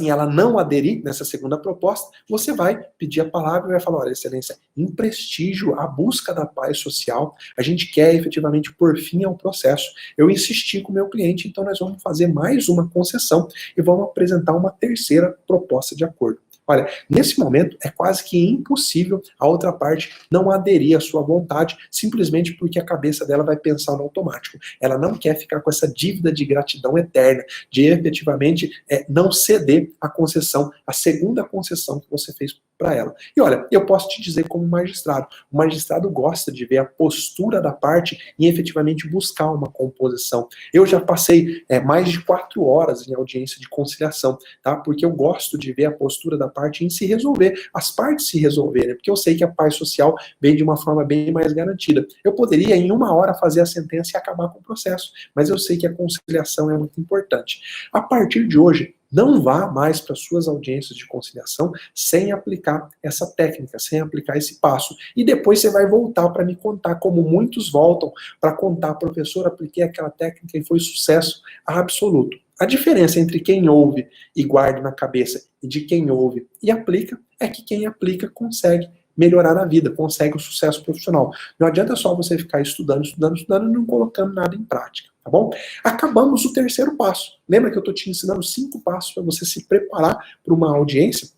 ela não aderir nessa segunda proposta, você vai pedir a palavra e vai falar, olha, excelência, em prestígio à busca da paz social, a gente quer efetivamente pôr fim ao processo. Eu insisti com o meu cliente, então nós vamos fazer mais uma concessão e vamos apresentar uma terceira proposta de acordo. Olha, nesse momento é quase que impossível a outra parte não aderir à sua vontade, simplesmente porque a cabeça dela vai pensar no automático. Ela não quer ficar com essa dívida de gratidão eterna, de efetivamente não ceder a concessão, a segunda concessão que você fez para ela. E olha, eu posso te dizer como magistrado, o magistrado gosta de ver a postura da parte em efetivamente buscar uma composição. Eu já passei mais de 4 horas em audiência de conciliação, tá? Porque eu gosto de ver a postura da parte em se resolver, as partes se resolverem, porque eu sei que a paz social vem de uma forma bem mais garantida. Eu poderia em 1 hora fazer a sentença e acabar com o processo, mas eu sei que a conciliação é muito importante. A partir de hoje, não vá mais para suas audiências de conciliação sem aplicar essa técnica, sem aplicar esse passo. E depois você vai voltar para me contar, como muitos voltam para contar, professor, apliquei aquela técnica e foi sucesso absoluto. A diferença entre quem ouve e guarda na cabeça e de quem ouve e aplica é que quem aplica consegue melhorar a vida, consegue o sucesso profissional. Não adianta só você ficar estudando e não colocando nada em prática, tá bom? Acabamos o terceiro passo. Lembra que eu estou te ensinando 5 passos para você se preparar para uma audiência?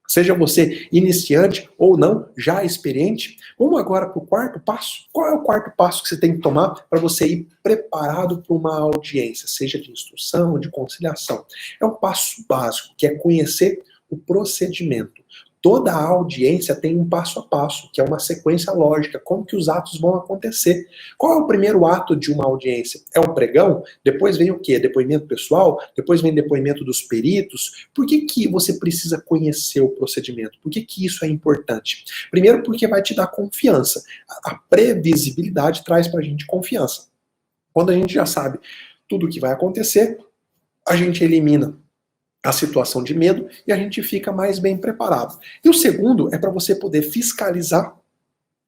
Seja você iniciante ou não, já experiente. Vamos agora para o 4º passo. Qual é o 4º passo que você tem que tomar para você ir preparado para uma audiência, seja de instrução ou de conciliação? É o passo básico, que é conhecer o procedimento. Toda a audiência tem um passo a passo, que é uma sequência lógica, como que os atos vão acontecer. Qual é o primeiro ato de uma audiência? É o pregão? Depois vem o quê? Depoimento pessoal? Depois vem depoimento dos peritos? Por que que você precisa conhecer o procedimento? Por que que isso é importante? Primeiro porque vai te dar confiança. A previsibilidade traz pra gente confiança. Quando a gente já sabe tudo o que vai acontecer, a gente elimina a situação de medo e a gente fica mais bem preparado. E o segundo é para você poder fiscalizar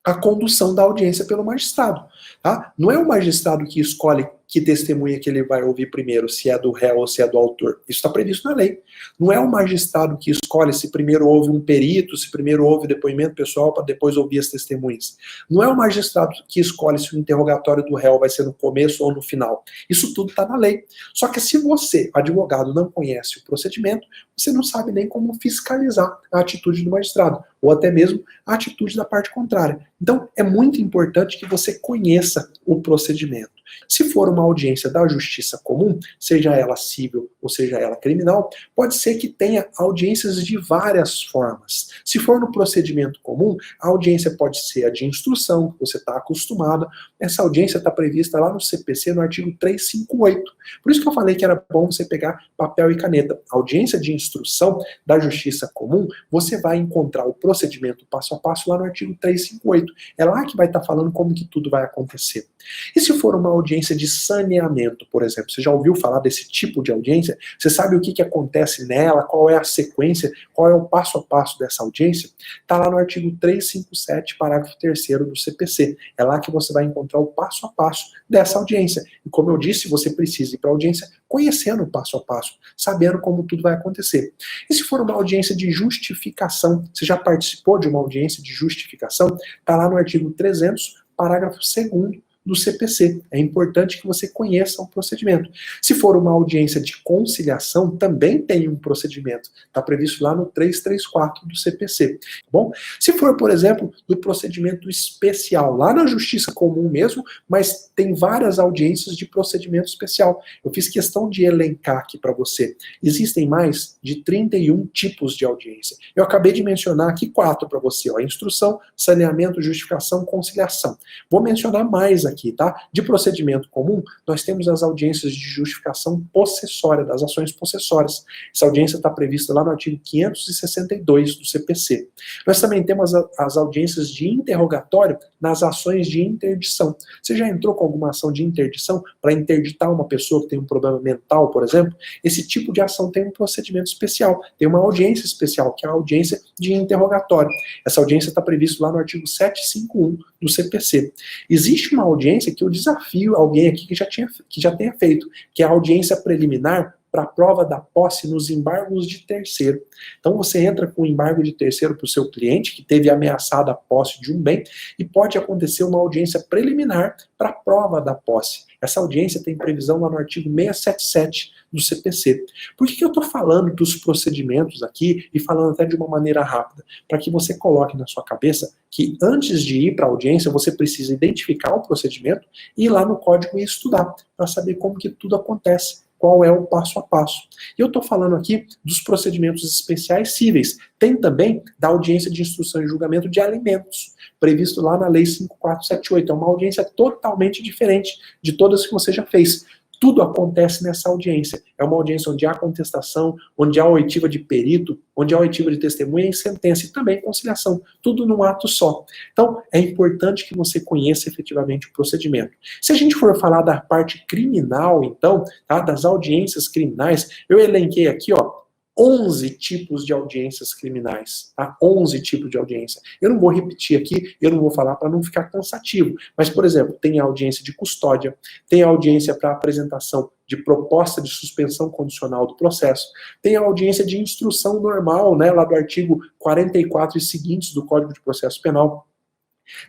a condução da audiência pelo magistrado. Tá? Não é o magistrado que escolhe que testemunha que ele vai ouvir primeiro, se é do réu ou se é do autor. Isso está previsto na lei. Não é o magistrado que escolhe se primeiro ouve um perito, se primeiro ouve depoimento pessoal para depois ouvir as testemunhas. Não é o magistrado que escolhe se o interrogatório do réu vai ser no começo ou no final. Isso tudo está na lei. Só que se você, advogado, não conhece o procedimento, você não sabe nem como fiscalizar a atitude do magistrado, ou até mesmo a atitude da parte contrária. Então, é muito importante que você conheça o procedimento. Se for uma uma audiência da justiça comum, seja ela civil ou seja ela criminal, pode ser que tenha audiências de várias formas. Se for no procedimento comum, a audiência pode ser a de instrução, que você está acostumado. Essa audiência está prevista lá no CPC, no artigo 358. Por isso que eu falei que era bom você pegar papel e caneta. A audiência de instrução da justiça comum, você vai encontrar o procedimento passo a passo lá no artigo 358. É lá que vai estar falando como que tudo vai acontecer. E se for uma audiência de saneamento, por exemplo, você já ouviu falar desse tipo de audiência? Você sabe o que acontece nela, qual é a sequência, qual é o passo a passo dessa audiência? Está lá no artigo 357, parágrafo 3º do CPC. É lá que você vai encontrar o passo a passo dessa audiência. E como eu disse, você precisa ir para a audiência conhecendo o passo a passo, sabendo como tudo vai acontecer. E se for uma audiência de justificação, você já participou de uma audiência de justificação? Está lá no artigo 300, parágrafo 2º do CPC. É importante que você conheça o procedimento. Se for uma audiência de conciliação, também tem um procedimento. Está previsto lá no 334 do CPC. Tá bom? Se for, por exemplo, do procedimento especial, lá na justiça comum mesmo, mas tem várias audiências de procedimento especial. Eu fiz questão de elencar aqui para você. Existem mais de 31 tipos de audiência. Eu acabei de mencionar aqui 4 para você. Ó, instrução, saneamento, justificação, conciliação. Vou mencionar mais aqui, tá? De procedimento comum, nós temos as audiências de justificação possessória, das ações possessórias. Essa audiência está prevista lá no artigo 562 do CPC. Nós também temos as audiências de interrogatório nas ações de interdição. Você já entrou com alguma ação de interdição para interditar uma pessoa que tem um problema mental, por exemplo? Esse tipo de ação tem um procedimento especial, tem uma audiência especial, que é a audiência de interrogatório. Essa audiência está prevista lá no artigo 751 do CPC. Existe uma audiência que eu desafio alguém aqui que já tenha feito, que é a audiência preliminar para a prova da posse nos embargos de terceiro. Então você entra com um embargo de terceiro para o seu cliente, que teve ameaçada a posse de um bem, e pode acontecer uma audiência preliminar para a prova da posse. Essa audiência tem previsão lá no artigo 677 do CPC. Por que eu estou falando dos procedimentos aqui e falando até de uma maneira rápida? Para que você coloque na sua cabeça que antes de ir para a audiência, você precisa identificar o procedimento e ir lá no código e estudar, para saber como que tudo acontece. Qual é o passo a passo. E eu estou falando aqui dos procedimentos especiais cíveis. Tem também da audiência de instrução e julgamento de alimentos, previsto lá na Lei 5478. É uma audiência totalmente diferente de todas que você já fez. Tudo acontece nessa audiência. É uma audiência onde há contestação, onde há oitiva de perito, onde há oitiva de testemunha e sentença, e também conciliação. Tudo num ato só. Então, é importante que você conheça efetivamente o procedimento. Se a gente for falar da parte criminal, então, tá, das audiências criminais, eu elenquei aqui, ó, 11 tipos de audiências criminais, tá? 11 tipos de audiência. Eu não vou repetir aqui, eu não vou falar para não ficar cansativo, mas, por exemplo, tem a audiência de custódia, tem a audiência para apresentação de proposta de suspensão condicional do processo, tem a audiência de instrução normal, né, lá do artigo 44 e seguintes do Código de Processo Penal,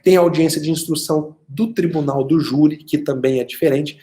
tem a audiência de instrução do tribunal do júri, que também é diferente,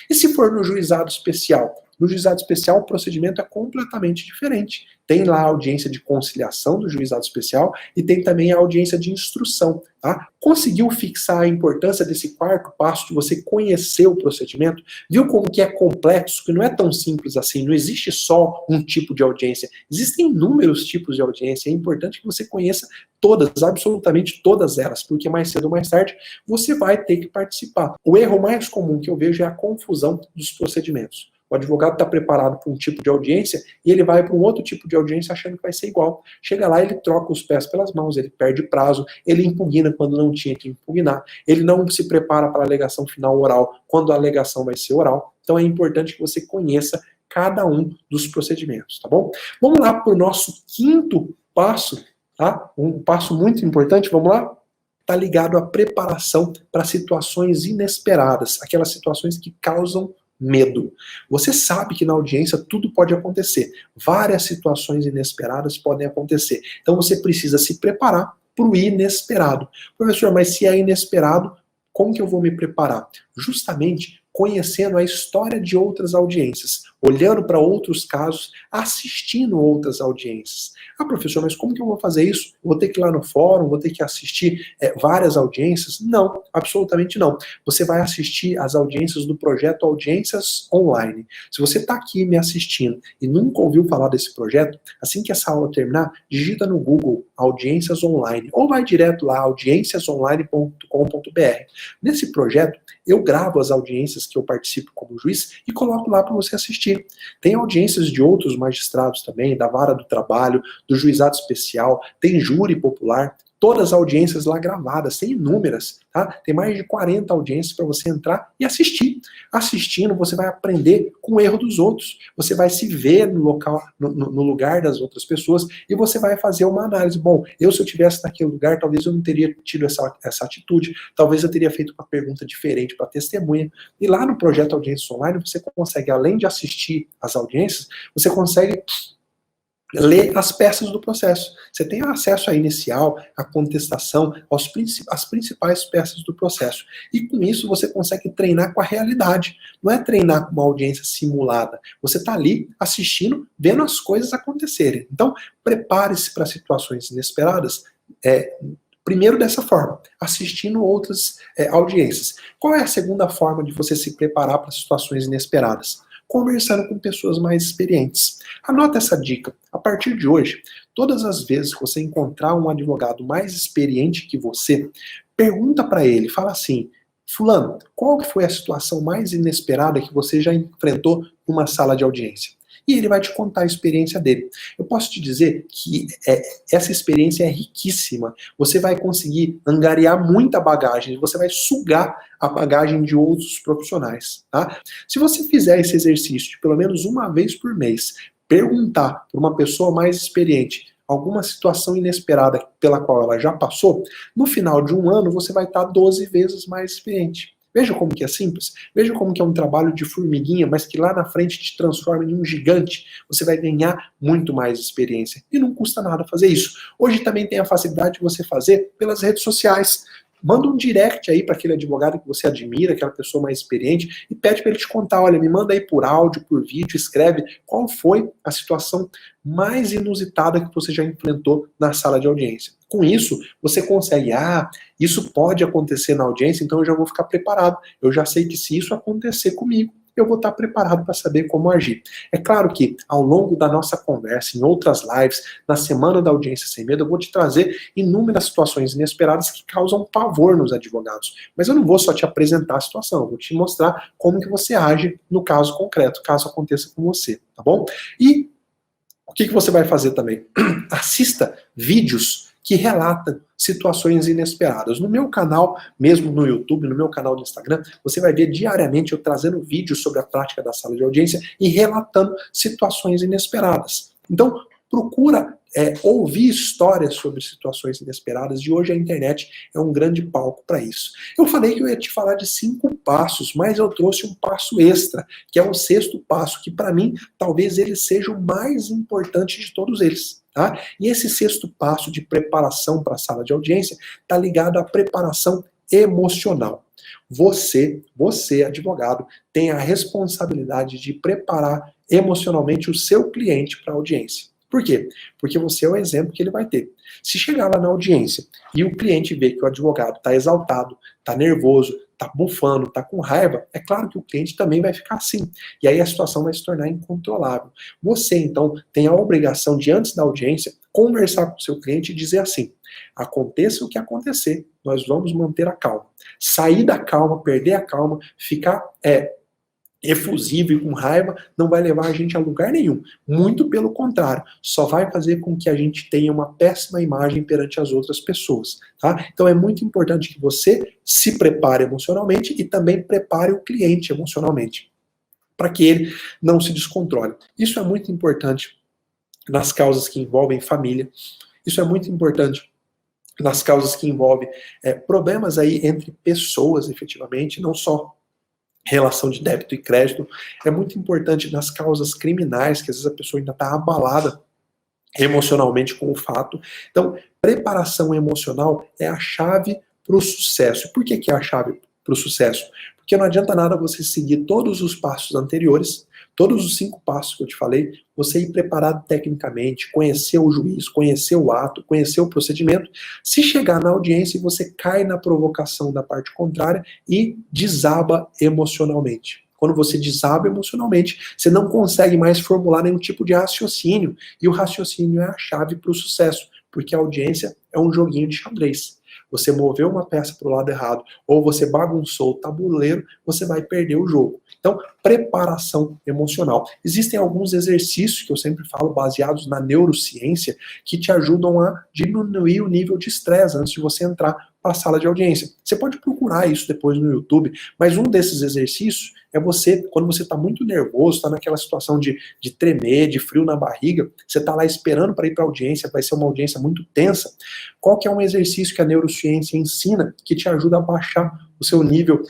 e se for no juizado especial? No juizado especial, o procedimento é completamente diferente. Tem lá a audiência de conciliação do juizado especial e tem também a audiência de instrução. Tá? Conseguiu fixar a importância desse quarto passo de você conhecer o procedimento? Viu como que é complexo, que não é tão simples assim, não existe só um tipo de audiência, existem inúmeros tipos de audiência, é importante que você conheça todas, absolutamente todas elas, porque mais cedo ou mais tarde você vai ter que participar. O erro mais comum que eu vejo é a confusão dos procedimentos. O advogado está preparado para um tipo de audiência e ele vai para um outro tipo de audiência achando que vai ser igual. Chega lá, ele troca os pés pelas mãos, ele perde prazo, ele impugna quando não tinha que impugnar, ele não se prepara para a alegação final oral quando a alegação vai ser oral. Então é importante que você conheça cada um dos procedimentos, tá bom? Vamos lá para o nosso quinto passo, tá? Um passo muito importante, vamos lá? Está ligado à preparação para situações inesperadas, aquelas situações que causam medo. Você sabe que na audiência tudo pode acontecer. Várias situações inesperadas podem acontecer. Então você precisa se preparar para o inesperado. Professor, mas se é inesperado, como que eu vou me preparar? Justamente conhecendo a história de outras audiências. olhando para outros casos, assistindo outras audiências. Ah, professor, mas como que eu vou fazer isso? Vou ter que ir lá no fórum, vou ter que assistir várias audiências? Não, absolutamente não. Você vai assistir as audiências do projeto Audiências Online. Se você está aqui me assistindo e nunca ouviu falar desse projeto, assim que essa aula terminar, digita no Google Audiências Online ou vai direto lá, audienciasonline.com.br. Nesse projeto, eu gravo as audiências que eu participo como juiz e coloco lá para você assistir. Tem audiências de outros magistrados também, da Vara do Trabalho, do Juizado Especial, tem júri popular, todas as audiências lá gravadas, tem inúmeras, tá? Tem mais de 40 audiências para você entrar e assistir. Assistindo, você vai aprender com o erro dos outros, você vai se ver no local, no lugar das outras pessoas e você vai fazer uma análise. Bom, se eu tivesse naquele lugar, talvez eu não teria tido essa atitude, talvez eu teria feito uma pergunta diferente para a testemunha. E lá no projeto Audiências Online, você consegue, além de assistir as audiências, você consegue ler as peças do processo. Você tem acesso à inicial, à contestação, às principais peças do processo. E com isso você consegue treinar com a realidade. Não é treinar com uma audiência simulada. Você está ali assistindo, vendo as coisas acontecerem. Então, prepare-se para situações inesperadas. Primeiro dessa forma, assistindo outras audiências. Qual é a segunda forma de você se preparar para situações inesperadas? Conversando com pessoas mais experientes. Anota essa dica. A partir de hoje, todas as vezes que você encontrar um advogado mais experiente que você, pergunta para ele, fala assim: fulano, qual que foi a situação mais inesperada que você já enfrentou numa sala de audiência? E ele vai te contar a experiência dele. Eu posso te dizer que essa experiência é riquíssima. Você vai conseguir angariar muita bagagem, você vai sugar a bagagem de outros profissionais. Tá? Se você fizer esse exercício de pelo menos uma vez por mês, perguntar para uma pessoa mais experiente alguma situação inesperada pela qual ela já passou, no final de um ano você vai estar 12 vezes mais experiente. Veja como que é simples, veja como que é um trabalho de formiguinha, mas que lá na frente te transforma em um gigante. Você vai ganhar muito mais experiência. E não custa nada fazer isso. Hoje também tem a facilidade de você fazer pelas redes sociais. Manda um direct aí para aquele advogado que você admira, aquela pessoa mais experiente, e pede para ele te contar, olha, me manda aí por áudio, por vídeo, escreve qual foi a situação mais inusitada que você já enfrentou na sala de audiência. Com isso, você consegue, isso pode acontecer na audiência, então eu já vou ficar preparado. Eu já sei que se isso acontecer comigo, eu vou estar preparado para saber como agir. É claro que, ao longo da nossa conversa, em outras lives, na Semana da Audiência Sem Medo, eu vou te trazer inúmeras situações inesperadas que causam pavor nos advogados. Mas eu não vou só te apresentar a situação, eu vou te mostrar como que você age no caso concreto, caso aconteça com você, tá bom? E o que você vai fazer também? Assista vídeos que relatam situações inesperadas. No meu canal, mesmo no YouTube, no meu canal do Instagram, você vai ver diariamente eu trazendo vídeos sobre a prática da sala de audiência e relatando situações inesperadas. Então, procura ouvir histórias sobre situações inesperadas, e hoje a internet é um grande palco para isso. Eu falei que eu ia te falar de 5 passos, mas eu trouxe um passo extra, que é o 6º passo, que para mim, talvez ele seja o mais importante de todos eles. Tá? E esse 6º passo de preparação para a sala de audiência está ligado à preparação emocional. Você, advogado, tem a responsabilidade de preparar emocionalmente o seu cliente para a audiência. Por quê? Porque você é o exemplo que ele vai ter. Se chegar lá na audiência e o cliente vê que o advogado está exaltado, está nervoso, está bufando, está com raiva, é claro que o cliente também vai ficar assim. E aí a situação vai se tornar incontrolável. Você, então, tem a obrigação de, antes da audiência, conversar com o seu cliente e dizer assim: aconteça o que acontecer, nós vamos manter a calma. Sair da calma, perder a calma, ficar efusivo e com raiva, não vai levar a gente a lugar nenhum. Muito pelo contrário, só vai fazer com que a gente tenha uma péssima imagem perante as outras pessoas. Tá? Então é muito importante que você se prepare emocionalmente e também prepare o cliente emocionalmente, para que ele não se descontrole. Isso é muito importante nas causas que envolvem família. Isso é muito importante nas causas que envolvem problemas aí entre pessoas, efetivamente, não só relação de débito e crédito. É muito importante nas causas criminais, que às vezes a pessoa ainda está abalada emocionalmente com o fato. Então, preparação emocional é a chave para o sucesso. Por que é a chave para o sucesso? Porque não adianta nada você seguir todos os passos anteriores, Todos os 5 passos que eu te falei, você ir preparado tecnicamente, conhecer o juiz, conhecer o ato, conhecer o procedimento. Se chegar na audiência e você cai na provocação da parte contrária e desaba emocionalmente. Quando você desaba emocionalmente, você não consegue mais formular nenhum tipo de raciocínio, e o raciocínio é a chave para o sucesso, porque a audiência é um joguinho de xadrez. Você moveu uma peça para o lado errado, ou você bagunçou o tabuleiro, você vai perder o jogo. Então, preparação emocional. Existem alguns exercícios que eu sempre falo, baseados na neurociência, que te ajudam a diminuir o nível de estresse antes de você entrar para a sala de audiência. Você pode procurar isso depois no YouTube, mas um desses exercícios é você, quando você está muito nervoso, está naquela situação de tremer, de frio na barriga, você está lá esperando para ir para a audiência, vai ser uma audiência muito tensa. Qual que é um exercício que a neurociência ensina que te ajuda a baixar o seu nível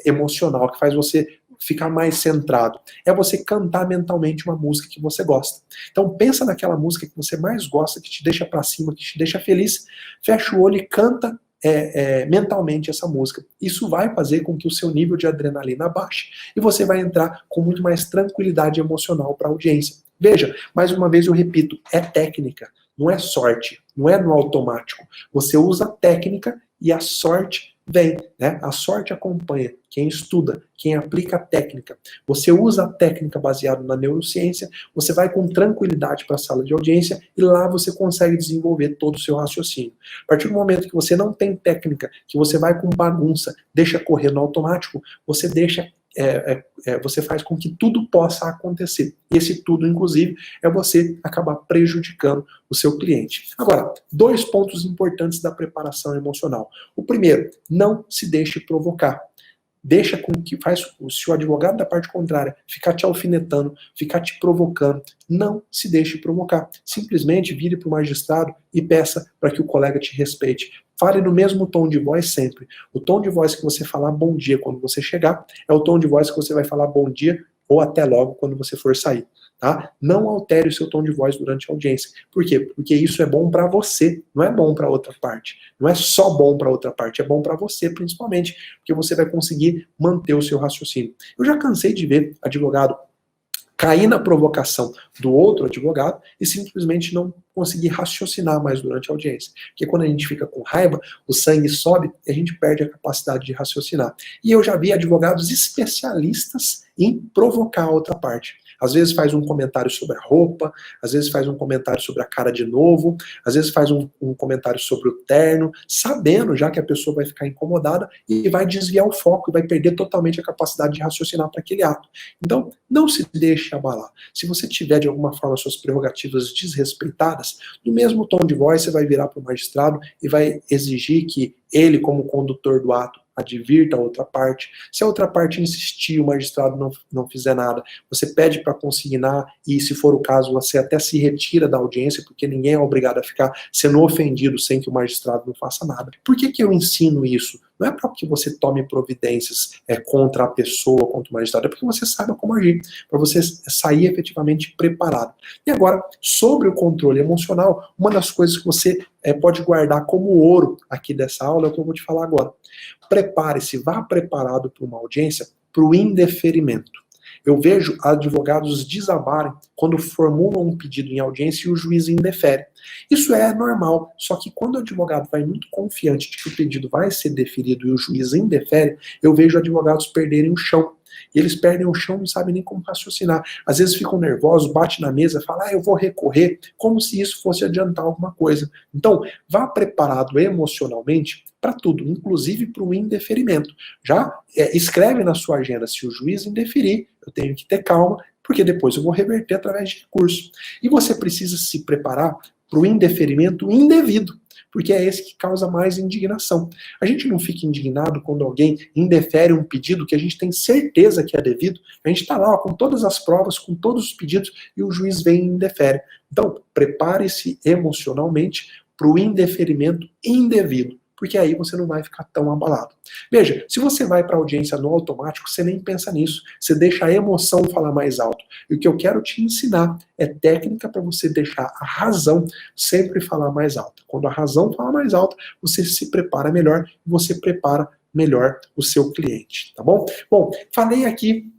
emocional, que faz você ficar mais centrado? É você cantar mentalmente uma música que você gosta. Então pensa naquela música que você mais gosta, que te deixa para cima, que te deixa feliz, fecha o olho e canta mentalmente essa música. Isso vai fazer com que o seu nível de adrenalina baixe e você vai entrar com muito mais tranquilidade emocional para a audiência. Veja, mais uma vez eu repito, é técnica, não é sorte, não é no automático. Você usa técnica e a sorte vem, né? A sorte acompanha quem estuda, quem aplica a técnica. Você usa a técnica baseada na neurociência, você vai com tranquilidade para a sala de audiência e lá você consegue desenvolver todo o seu raciocínio. A partir do momento que você não tem técnica, que você vai com bagunça, deixa correr no automático, você deixa você faz com que tudo possa acontecer. E esse tudo, inclusive, é você acabar prejudicando o seu cliente. Agora, 2 pontos importantes da preparação emocional. O primeiro, não se deixe provocar. Deixa com que se o advogado da parte contrária ficar te alfinetando, ficar te provocando, não se deixe provocar. Simplesmente vire para o magistrado e peça para que o colega te respeite. Fale no mesmo tom de voz sempre. O tom de voz que você falar bom dia quando você chegar é o tom de voz que você vai falar bom dia ou até logo quando você for sair. Tá? Não altere o seu tom de voz durante a audiência. Por quê? Porque isso é bom para você, não é bom para outra parte. Não é só bom para outra parte, é bom para você principalmente, porque você vai conseguir manter o seu raciocínio. Eu já cansei de ver advogado cair na provocação do outro advogado e simplesmente não conseguir raciocinar mais durante a audiência. Porque quando a gente fica com raiva, o sangue sobe e a gente perde a capacidade de raciocinar. E eu já vi advogados especialistas em provocar a outra parte. Às vezes faz um comentário sobre a roupa, às vezes faz um comentário sobre a cara de novo, às vezes faz um comentário sobre o terno, sabendo já que a pessoa vai ficar incomodada e vai desviar o foco e vai perder totalmente a capacidade de raciocinar para aquele ato. Então, não se deixe abalar. Se você tiver de alguma forma suas prerrogativas desrespeitadas, no mesmo tom de voz você vai virar para o magistrado e vai exigir que ele, como condutor do ato, advirta a outra parte. Se a outra parte insistir, o magistrado não fizer nada, você pede para consignar e, se for o caso, você até se retira da audiência, porque ninguém é obrigado a ficar sendo ofendido sem que o magistrado não faça nada. Por que eu ensino isso? Não é para que você tome providências contra a pessoa, contra o magistrado, é para que você saiba como agir, para você sair efetivamente preparado. E agora, sobre o controle emocional, uma das coisas que você pode guardar como ouro aqui dessa aula é o que eu vou te falar agora. Prepare-se, vá preparado para uma audiência, para o indeferimento. Eu vejo advogados desabarem quando formulam um pedido em audiência e o juiz indefere. Isso é normal, só que quando o advogado vai muito confiante de que o pedido vai ser deferido e o juiz indefere, eu vejo advogados perderem o chão. E eles perdem o chão, não sabem nem como raciocinar. Às vezes ficam nervosos, bate na mesa, fala, eu vou recorrer, como se isso fosse adiantar alguma coisa. Então, vá preparado emocionalmente para tudo, inclusive para o indeferimento. Já escreve na sua agenda, se o juiz indeferir, eu tenho que ter calma, porque depois eu vou reverter através de recurso. E você precisa se preparar para o indeferimento indevido, porque é esse que causa mais indignação. A gente não fica indignado quando alguém indefere um pedido que a gente tem certeza que é devido, a gente está lá com todas as provas, com todos os pedidos, e o juiz vem e indefere. Então, prepare-se emocionalmente para o indeferimento indevido, porque aí você não vai ficar tão abalado. Veja, se você vai para a audiência no automático, você nem pensa nisso, você deixa a emoção falar mais alto. E o que eu quero te ensinar é técnica para você deixar a razão sempre falar mais alto. Quando a razão fala mais alto, você se prepara melhor, você prepara melhor o seu cliente, tá bom? Bom, falei aqui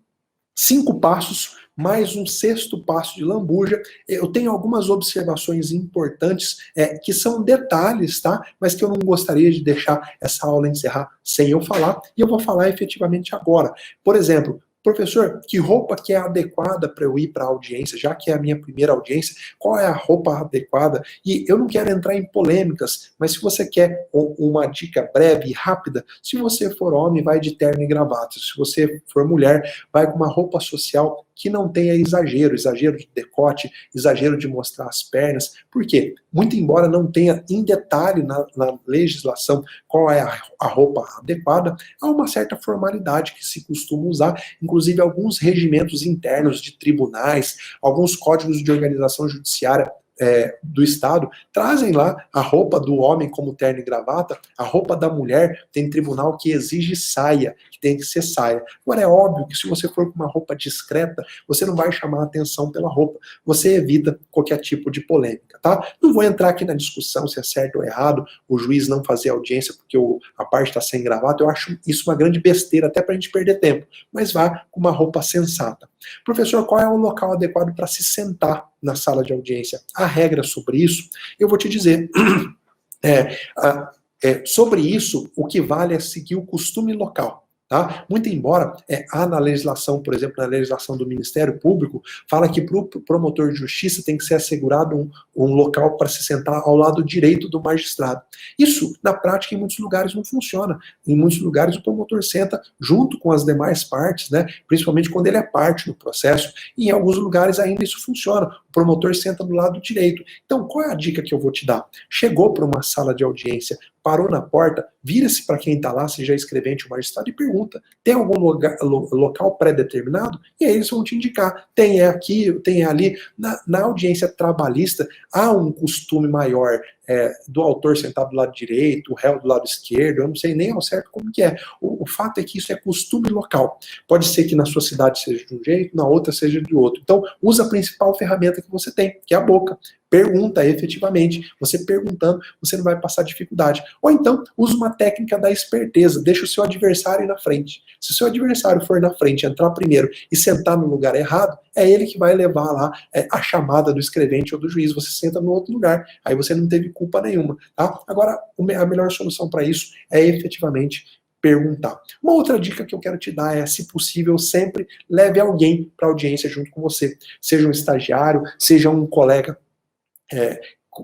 5 passos, mais um 6º passo de lambuja. Eu tenho algumas observações importantes, que são detalhes, tá? Mas que eu não gostaria de deixar essa aula encerrar sem eu falar, e eu vou falar efetivamente agora. Por exemplo, professor, que roupa que é adequada para eu ir para a audiência, já que é a minha primeira audiência, qual é a roupa adequada? E eu não quero entrar em polêmicas, mas se você quer uma dica breve e rápida, se você for homem, vai de terno e gravata. Se você for mulher, vai com uma roupa social que não tenha exagero de decote, exagero de mostrar as pernas. Por quê? Muito embora não tenha em detalhe na legislação qual é a roupa adequada, há uma certa formalidade que se costuma usar, inclusive alguns regimentos internos de tribunais, alguns códigos de organização judiciária do Estado, trazem lá a roupa do homem como terno e gravata, a roupa da mulher tem tribunal que exige saia, que tem que ser saia. Agora, é óbvio que se você for com uma roupa discreta, você não vai chamar a atenção pela roupa, você evita qualquer tipo de polêmica, tá? Não vou entrar aqui na discussão se é certo ou errado, o juiz não fazer audiência porque a parte está sem gravata, eu acho isso uma grande besteira, até pra gente perder tempo, mas vá com uma roupa sensata. Professor, qual é o local adequado para se sentar na sala de audiência? A regra sobre isso, eu vou te dizer. Sobre isso, o que vale é seguir o costume local. Tá? Muito embora há na legislação, por exemplo, na legislação do Ministério Público, fala que para o promotor de justiça tem que ser assegurado um local para se sentar ao lado direito do magistrado. Isso, na prática, em muitos lugares não funciona. Em muitos lugares o promotor senta junto com as demais partes, né? Principalmente quando ele é parte do processo, e em alguns lugares ainda isso funciona. O promotor senta do lado direito. Então, qual é a dica que eu vou te dar? Chegou para uma sala de audiência, parou na porta, vira-se para quem está lá, seja escrevente ou magistrado, e pergunta, tem algum local pré-determinado? E aí eles vão te indicar, tem aqui, tem ali. Na audiência trabalhista, há um costume maior do autor sentado do lado direito, o réu do lado esquerdo, eu não sei nem ao certo como que é. O fato é que isso é costume local. Pode ser que na sua cidade seja de um jeito, na outra seja de outro. Então, usa a principal ferramenta que você tem, que é a boca. Pergunta efetivamente. Você perguntando, você não vai passar dificuldade. Ou então, usa uma técnica da esperteza. Deixa o seu adversário ir na frente. Se o seu adversário for na frente, entrar primeiro e sentar no lugar errado, é ele que vai levar lá a chamada do escrevente ou do juiz. Você senta no outro lugar. Aí você não teve culpa nenhuma. Tá? Agora, a melhor solução para isso é efetivamente perguntar. Uma outra dica que eu quero te dar é, se possível, sempre leve alguém para a audiência junto com você. Seja um estagiário, seja um colega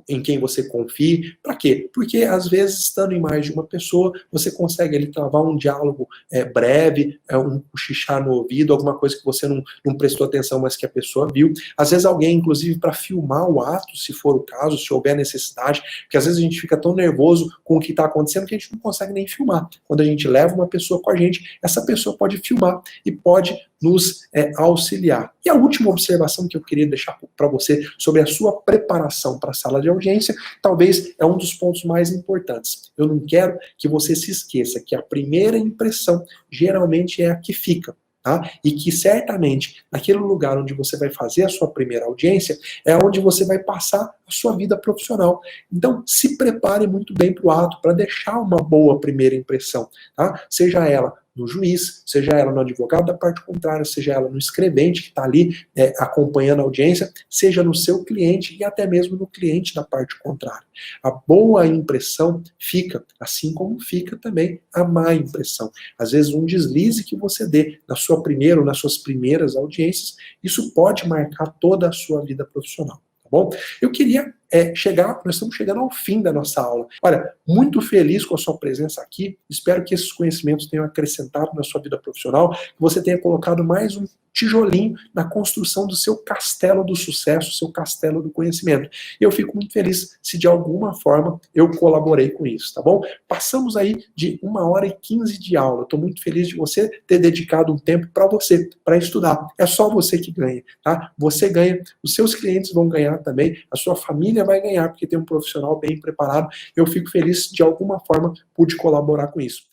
em quem você confie. Para quê? Porque, às vezes, estando em mais de uma pessoa, você consegue ali travar um diálogo breve, um cochichar no ouvido, alguma coisa que você não prestou atenção, mas que a pessoa viu. Às vezes alguém, inclusive, para filmar o ato, se for o caso, se houver necessidade, porque às vezes a gente fica tão nervoso com o que está acontecendo que a gente não consegue nem filmar. Quando a gente leva uma pessoa com a gente, essa pessoa pode filmar e pode nos auxiliar. E a última observação que eu queria deixar para você sobre a sua preparação para a sala de audiência, talvez é um dos pontos mais importantes. Eu não quero que você se esqueça que a primeira impressão geralmente é a que fica. Tá? E que certamente, naquele lugar onde você vai fazer a sua primeira audiência, é onde você vai passar a sua vida profissional. Então, se prepare muito bem para o ato, para deixar uma boa primeira impressão. Tá? Seja ela no juiz, seja ela no advogado da parte contrária, seja ela no escrevente que está ali acompanhando a audiência, seja no seu cliente e até mesmo no cliente da parte contrária. A boa impressão fica, assim como fica também a má impressão. Às vezes um deslize que você dê na sua primeira ou nas suas primeiras audiências, isso pode marcar toda a sua vida profissional. Tá bom? Eu queria nós estamos chegando ao fim da nossa aula. Olha, muito feliz com a sua presença aqui, espero que esses conhecimentos tenham acrescentado na sua vida profissional, que você tenha colocado mais um tijolinho na construção do seu castelo do sucesso, seu castelo do conhecimento. E eu fico muito feliz se de alguma forma eu colaborei com isso, tá bom? Passamos aí de 1h15 de aula. Estou muito feliz de você ter dedicado um tempo para você, para estudar. É só você que ganha, tá? Você ganha, os seus clientes vão ganhar também, a sua família vai ganhar, porque tem um profissional bem preparado. Eu fico feliz de alguma forma pude colaborar com isso.